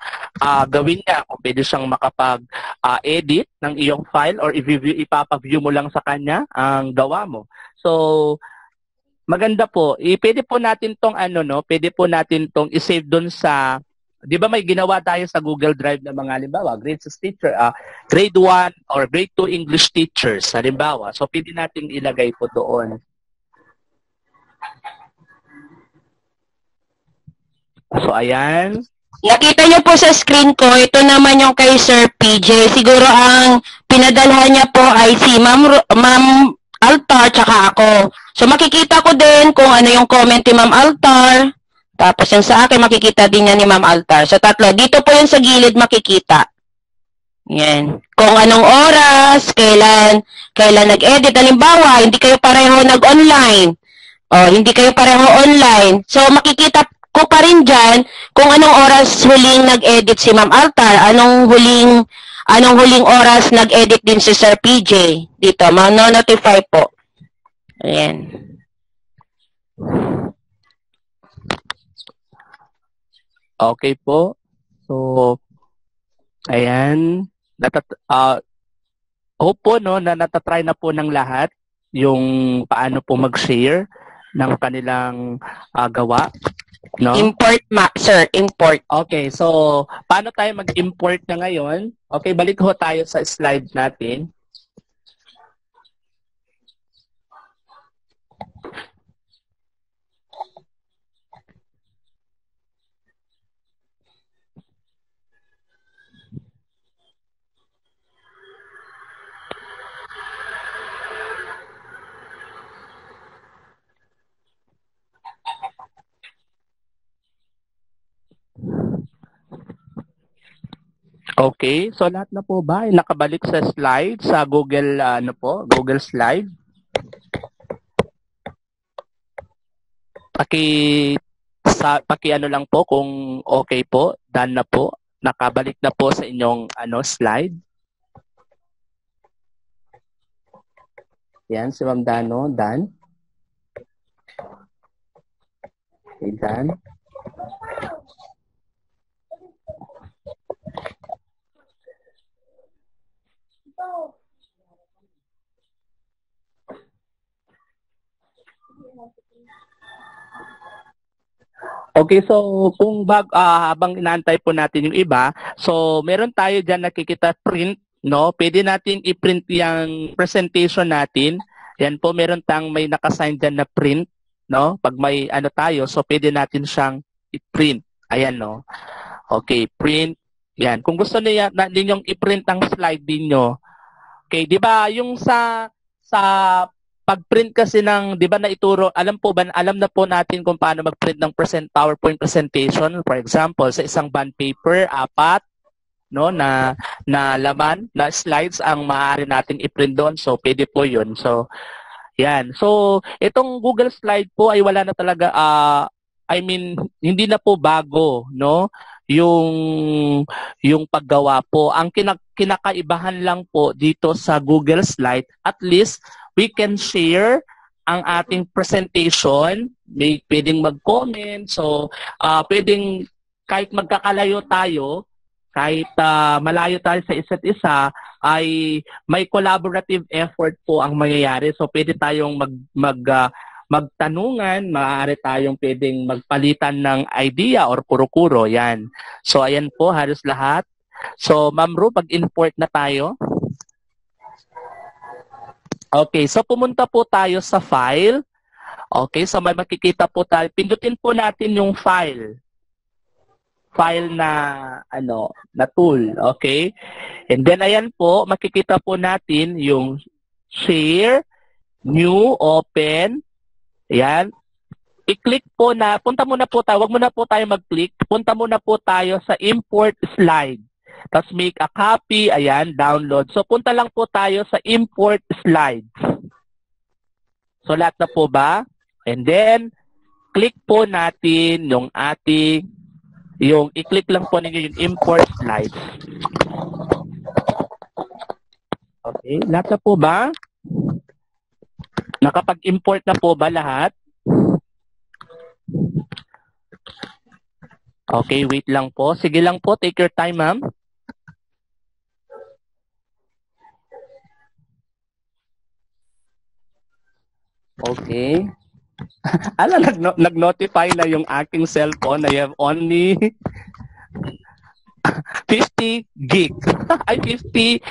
gawin niya. Kung pwede siyang makapag-edit ng iyong file or ipapaview mo lang sa kanya ang gawa mo. So, maganda po. Pwede po natin tong pwede po natin tong i-save doon sa, 'di ba may ginawa tayo sa Google Drive na mga halimbawa, grade 6 teacher, grade 1 or grade 2 English teachers, halimbawa. So pwede nating ilagay po doon. So ayan. Nakita niyo po sa screen ko, ito naman yung kay Sir PJ. Siguro ang pinadalhan niya po ay si Ma'am Altar tsaka ako. So makikita ko din kung ano yung comment ni Ma'am Altar. Tapos yung sa akin makikita din niya ni Ma'am Altar. So tatlo. Dito po yung sa gilid makikita. Yan. Kung anong oras, kailan nag-edit. Halimbawa, hindi kayo pareho nag-online. O, hindi kayo pareho online. So makikita ko pa rin dyan kung anong oras huling nag-edit si Ma'am Altar. Anong huling oras nag-edit din si Sir PJ. Dito, ma-notify po. Ayan. Okay po. So, ayan. Hope po na natatry na po ng lahat yung paano po mag-share ng kanilang gawa. No? Import, sir. Import. Okay, so paano tayo mag-import na ngayon? Okay, balik ho tayo sa slide natin. Okay, so lahat na po ba ay nakabalik sa slide sa Google Google Slide? Paki lang po kung okay po, done na po, nakabalik na po sa inyong slide. Yan si Ma'am Dano, done. Okay, done. Okay, so kung habang inaantay po natin yung iba, so meron tayo dyan nakikita print, no? Pwede natin i-print yung presentation natin. Yan po, meron tayong may nakasign dyan na print, no? Pag may tayo, so pwede natin siyang i-print. Ayan, no? Okay, print. Yan. Kung gusto ninyong i-print ang slide ninyo, okay, di ba yung sa pag-print kasi ng, di ba naituro, alam na po natin kung paano mag-print ng PowerPoint presentation. For example, sa isang bond paper, 4, no, na laman, na slides ang maaari nating i-print doon. So, pwede po yun. So, yan. So, itong Google Slide po ay wala na talaga, hindi na po bago, no? Yung paggawa po. Ang kinakaibahan lang po dito sa Google Slide, at least we can share ang ating presentation. Pwedeng mag-comment. So, pwedeng kahit magkakalayo tayo, kahit malayo tayo sa isa't isa, ay may collaborative effort po ang mangyayari. So, pwede tayong magtanungan, maaari tayong pwedeng magpalitan ng idea or kuro-kuro. Yan. So, ayan po, halos lahat. So, Ma'am Ru, pag-import na tayo. Okay, so pumunta po tayo sa file. Okay, so may makikita po tayo. Pindutin po natin yung file. File na, na tool. Okay? And then, ayan po, makikita po natin yung share, new, open. Ayan. I-click po punta muna po tayo, wag muna po tayo mag-click. Punta muna po tayo sa import slide. Tapos make a copy, ayan, download. So, punta lang po tayo sa import slides. So, lahat na po ba? And then, i-click po natin yung i-click lang po ninyo yung import slides. Okay, lahat na po ba? Nakapag-import na po ba lahat? Okay, wait lang po. Sige lang po, take your time, ma'am. Okay. Nag-notify na yung aking cellphone na you have only 50 gig. Ay, 50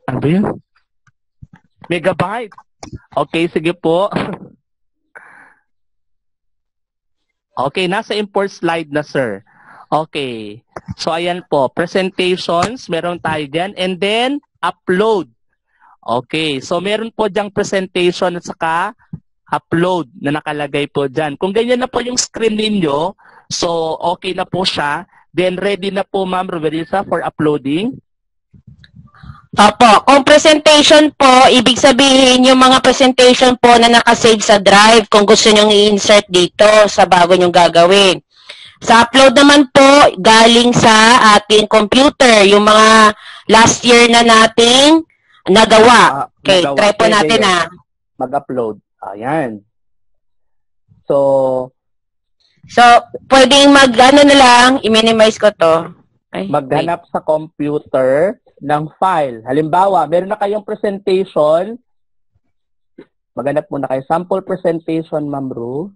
ano ba yun? Megabyte. Okay, sige po. Okay, nasa import slide na, sir. Okay. So, ayan po. Presentations, meron tayo dyan. And then, upload. Okay. So, meron po dyang presentation at saka upload na nakalagay po dyan. Kung ganyan na po yung screen ninyo, so, okay na po siya. Then, ready na po, Ma'am Ruberisa, for uploading. Opo, kung presentation po, ibig sabihin yung mga presentation po na nakasave sa drive kung gusto nyong i-insert dito sa bago nyong gagawin. Sa upload naman po, galing sa ating computer, yung mga last year na nating nagawa. Okay, Nagawa. try po natin Pwede mag-upload. Ayan. So, pwedeng ano na lang, i-minimize ko to. Ay, maghanap sa computer ng file. Halimbawa, meron na kayong presentation. Maghanap muna kayo. Sample presentation, Ma'am Ru.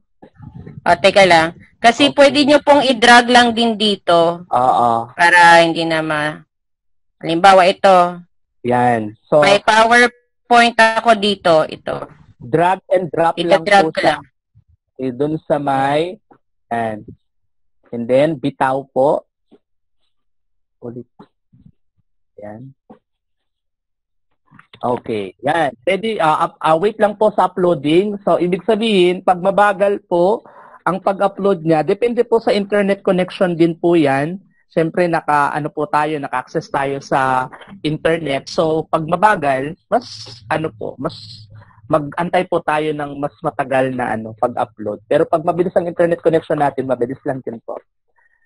teka lang. Kasi Okay. pwede nyo pong i-drag lang din dito Oo. para hindi na halimbawa ito. Yan. So, May PowerPoint ako dito. Ito. drag and drop lang Ita-drag po ko siya. lang. Okay, dun sa may, and then, bitaw po. Ulit. Yan. Okay. Yan. Ready? Wait lang po sa uploading. So, ibig sabihin, pag mabagal po ang pag-upload niya, depende po sa internet connection din po yan. Siyempre, naka-access tayo sa internet. So, pag mabagal, mas mag-antay po tayo ng mas matagal na pag-upload. Pero pag mabilis ang internet connection natin, mabilis lang din po.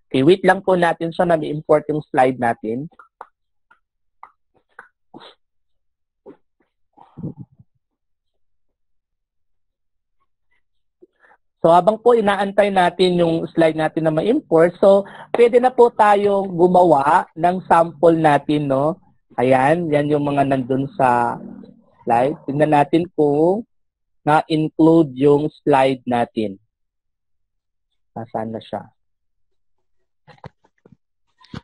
Okay, wait lang po natin siya na i-import yung slide natin. So, habang po inaantay natin yung slide natin na ma-import, so, pwede na po tayong gumawa ng sample natin, no? Ayan, yan yung mga nandun sa slide. Tingnan natin kung na-include yung slide natin. Nasaan na siya?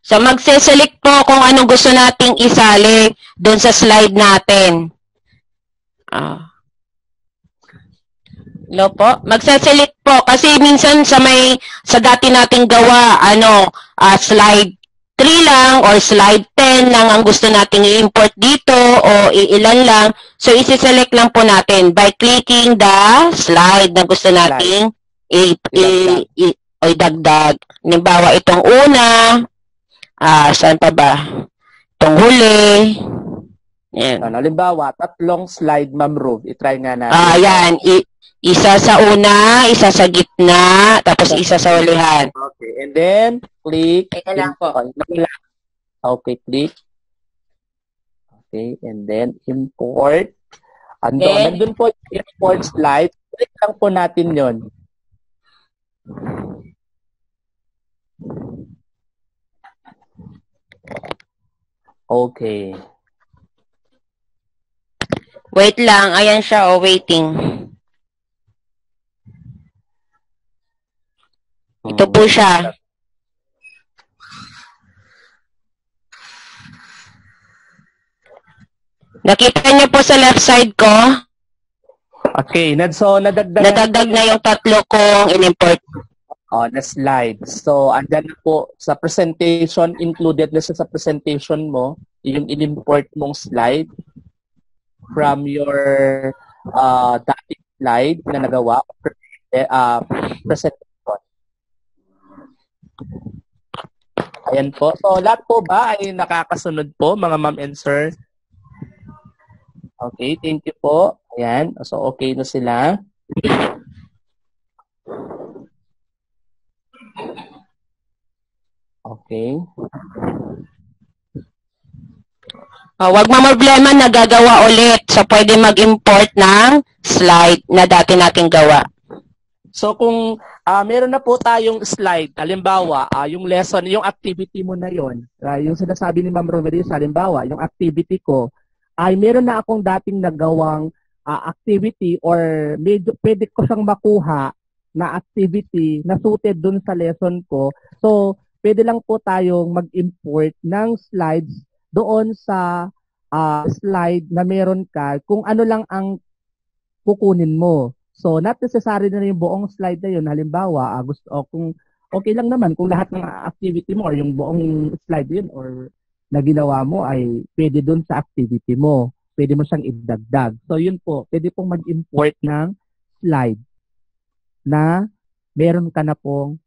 So, magse-select po kung anong gusto nating isali doon sa slide natin. No po? Magse-select po kasi minsan sa dati nating gawa, slide 3 lang or slide 10 lang ang gusto nating i-import dito o iilan lang. So, isi-select lang po natin by clicking the slide na gusto nating idagdag. Halimbawa, itong una, saan pa ba? Itong huli. Yan. Halimbawa, 3 slide, Ma'am Ru. I-try nga natin. Yan. Isa sa una, isa sa gitna, tapos isa sa ulihan. Okay. And then, click. Teka lang po. Okay, click. Okay. And then, import. Okay. Nandun po yung import slide. Click lang po natin yon. Okay. Wait lang. Ayan siya, waiting. Ito po siya. Nakita niyo po sa left side ko, Okay. So, nadagdagan nadagdag na yung 3 kong in-import. na slide. So, andyan na po sa presentation, included na sa presentation mo, yung in-import mong slide from your dating slide na nagawa, presentation. Ayan po. So, lahat po ba ay nakakasunod po, mga ma'am and sir? Okay, thank you po. Ayan. So, okay na sila. Okay. Wag problema, nagagawa ulit. So, pwede mag-import ng slide na dati nating gawa. So kung meron na po tayong slide, halimbawa, yung lesson, yung activity mo na yon, yung sinasabi ni Ma'am Roveris, halimbawa, yung activity ko, ay meron na akong dating nagawang activity or medyo pwede ko siyang makuha na activity na suited dun sa lesson ko. So, pwede lang po tayong mag-import ng slides doon sa slide na meron ka kung ano lang ang kukunin mo. So, not necessary na yung buong slide na yun. Halimbawa, kung okay lang naman kung lahat ng activity mo or yung buong slide yun or na ginawa mo ay pwede dun sa activity mo. Pwede mo siyang idagdag. So, yun po. Pwede pong mag-import ng slide na meron ka na pong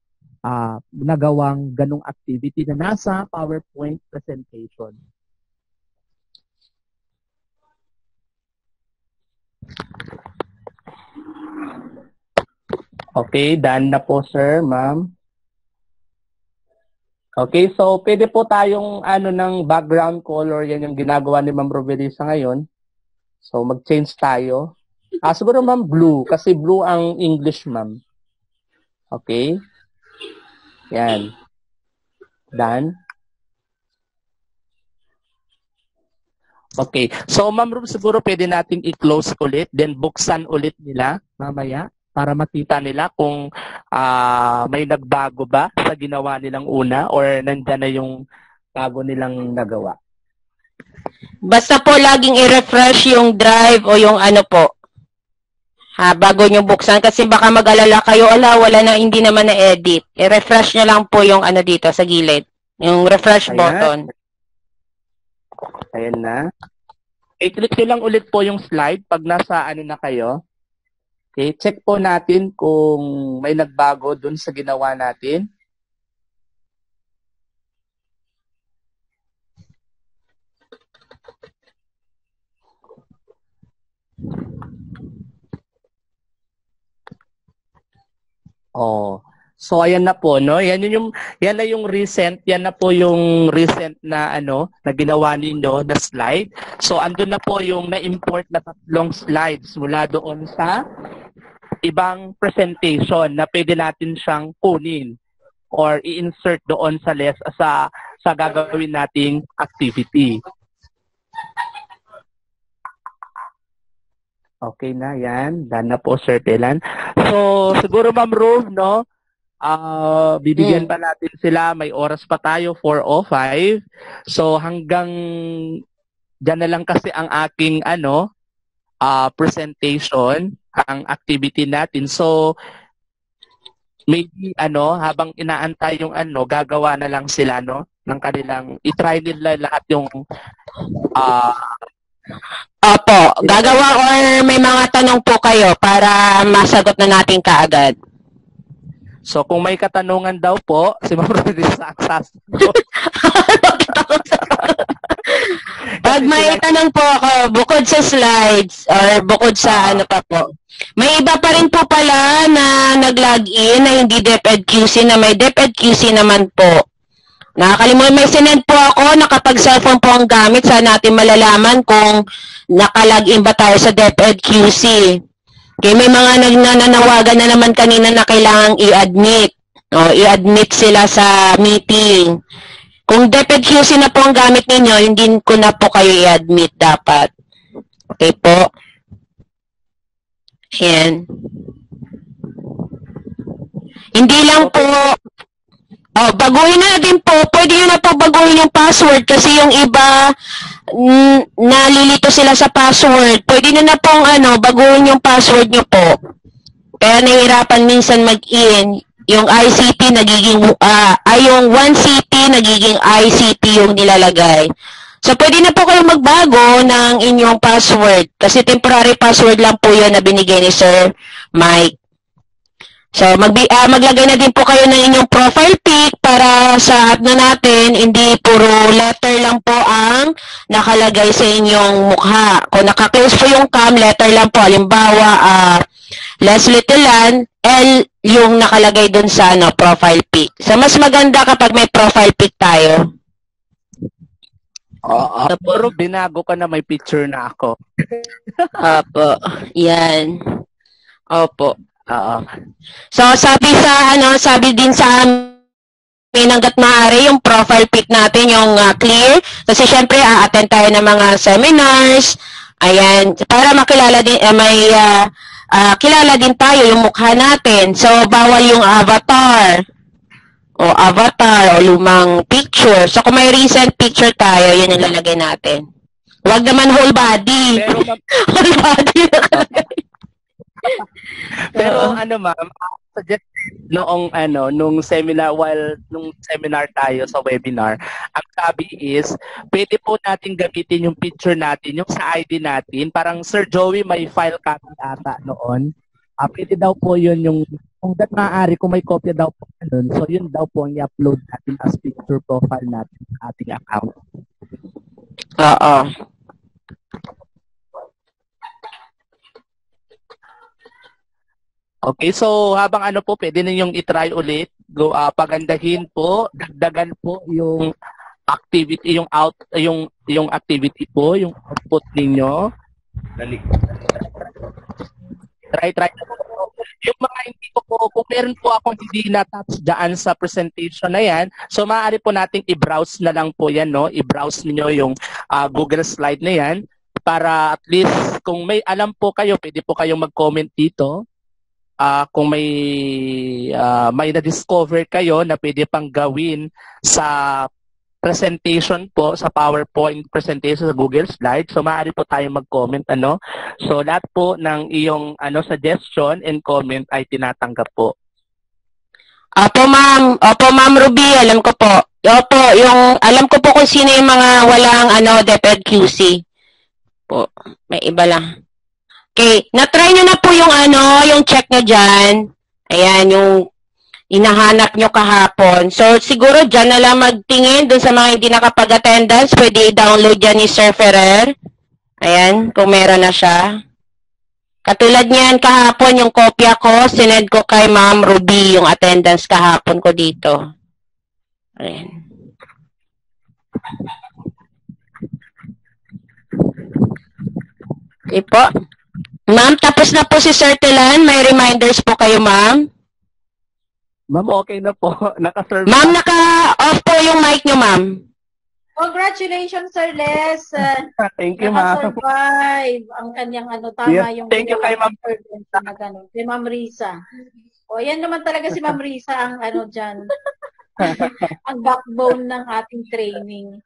nagawang ganong activity na nasa PowerPoint presentation. Okay, done na po, sir, ma'am. Okay, so pwede po tayong ng background color, yan yung ginagawa ni Ma'am Roverisa ngayon. So mag-change tayo. Siguro ma'am blue, kasi blue ang English, ma'am. Okay. Yan. Done. Okay. So Ma'am Rob, siguro pwede nating i-close ulit, then buksan ulit nila mamaya para makita nila kung may nagbago ba sa ginawa nilang una or nandyan na yung bago nilang nagawa. Basta po laging i-refresh yung drive o yung po. Bago nyo buksan kasi baka mag-alala kayo, wala na, hindi naman na-edit. I-refresh nyo lang po yung dito sa gilid. Yung refresh button. Ayan na. I-click nyo lang ulit po yung slide pag nasa na kayo. Okay, check po natin kung may nagbago dun sa ginawa natin. So ayan na po, no? Yan na yung recent, yan na po yung recent na na ginawa ninyo na slide. So andun na po yung na-import na 3 slides mula doon sa ibang presentation na pwede natin siyang kunin or i-insert doon sa gagawin nating activity. Okay na, yan. Done na po, Sir Telan. So, siguro, Ma'am Rove, no? Bibigyan pa natin sila. May oras pa tayo, 4:05. So, hanggang dyan na lang kasi ang aking, presentation, ang activity natin. So, maybe, habang inaantay yung gagawa na lang sila, no? Ng kanilang, itry nila lahat yung, Opo, gagawa or may mga tanong po kayo para masagot na natin kaagad. So, kung may katanungan daw po, si Ma'am Rodriguez ang sasagot. Pag may tanong po ako, bukod sa slides or bukod sa pa po, may iba pa rin po pala na nag-login na hindi DepEd QC na may DepEd QC naman po. Nakakalimutan, may sinend po ako na kapag cellphone po ang gamit, saan natin malalaman kung nakalagin ba tayo sa DepEd QC. Okay, may mga nagnanawagan na naman kanina na kailangang i-admit. I-admit sila sa meeting. Kung DepEd QC na po ang gamit ninyo, hindi ko na po kayo i-admit dapat. Okay po. Ayan. Hindi lang po, baguhin na din po. Pwede nyo na po baguhin yung password kasi yung iba nalilito sila sa password. Pwede nyo na pong baguhin yung password nyo po. Kaya nahihirapan minsan mag-in. Yung ICT nagiging, yung 1CT nagiging ICT yung nilalagay. So, pwede na po kayo magbago ng inyong password. Kasi temporary password lang po yun na binigay ni Sir Mike. So, maglagay na din po kayo ng inyong profile pic para sa na natin, hindi puro letter lang po ang nakalagay sa inyong mukha. Kung naka-close po yung cam, letter lang po. Halimbawa, Leslie Telan, L yung nakalagay dun sa profile pic. So, mas maganda kapag may profile pic tayo. Pero binago ka na may picture na ako. Opo. Yan. Opo. Oo. So, sabi din sa amin hanggat maaari yung profile pic natin, yung clear. Kasi syempre, a-attend tayo ng mga seminars. Ayan. Para makilala din, kilala din tayo yung mukha natin. So, bawal yung avatar o lumang picture. So, kung may recent picture tayo, yun yung lalagay natin. Huwag naman whole body. Pero, Whole body nakalagay. pero ma'am, suggest nung seminar tayo sa webinar, ang sabi is, pwede po natin gamitin yung picture natin, yung sa ID natin. Parang Sir Joey may file copy ata noon. Pwede daw po yun yung, kung maaari, kung may kopya daw po nun, so yun daw po ang i-upload natin as picture profile natin sa ating account. Oo. Okay, so habang pwede ninyong i-try ulit, pagandahin po, dagdagan po yung activity, yung activity po, yung output ninyo. Try yung mga hindi ko po, kung meron po akong hindi na-touch dyan sa presentation na yan, so maaari po nating i-browse na lang po yan, no? I-browse niyo yung Google slide na yan para at least kung may alam po kayo, pwede po kayong mag-comment dito. Kung may na-discover kayo na pwede pang gawin sa presentation po, sa PowerPoint presentation sa Google Slides, so maaari po tayo mag-comment, So, lahat po ng iyong, suggestion and comment ay tinatanggap po. Opo, Ma'am Ruby, alam ko po. Opo, alam ko po kung sino yung mga walang, DepEd QC. Po, may iba lang. Okay, na-try nyo na po yung check nyo dyan. Ayan, yung inahanap nyo kahapon. So, siguro dyan na lang magtingin dun sa mga hindi nakapag-attendance. Pwede i-download dyan ni Sir Ferrer. Ayan, kung meron na siya. Katulad niyan, kahapon yung kopya ko, sinend ko kay Ma'am Ruby yung attendance kahapon ko dito. Ayan. Okay po. Ma'am, tapos na po si Sir Telan. May reminders po kayo, ma'am. Ma'am, okay na po. Naka-serve. Ma'am, naka-off po yung mic nyo, ma'am. Congratulations, Sir Les. Thank you, ma'am. Naka-survive ang kanyang tama Yes, yung thank you kay Ma'am. Si Ma'am Risa. O, yan naman talaga si Ma'am Risa ang dyan. Ang backbone ng ating training.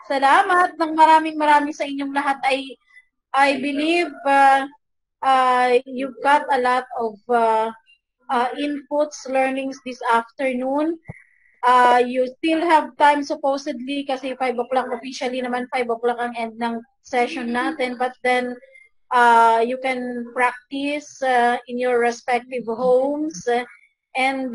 Salamat ng maraming sa inyong lahat. I believe you've got a lot of inputs, learnings this afternoon. You still have time supposedly kasi 5 o'clock officially naman 5 o'clock ang end ng session natin, but then you can practice in your respective homes and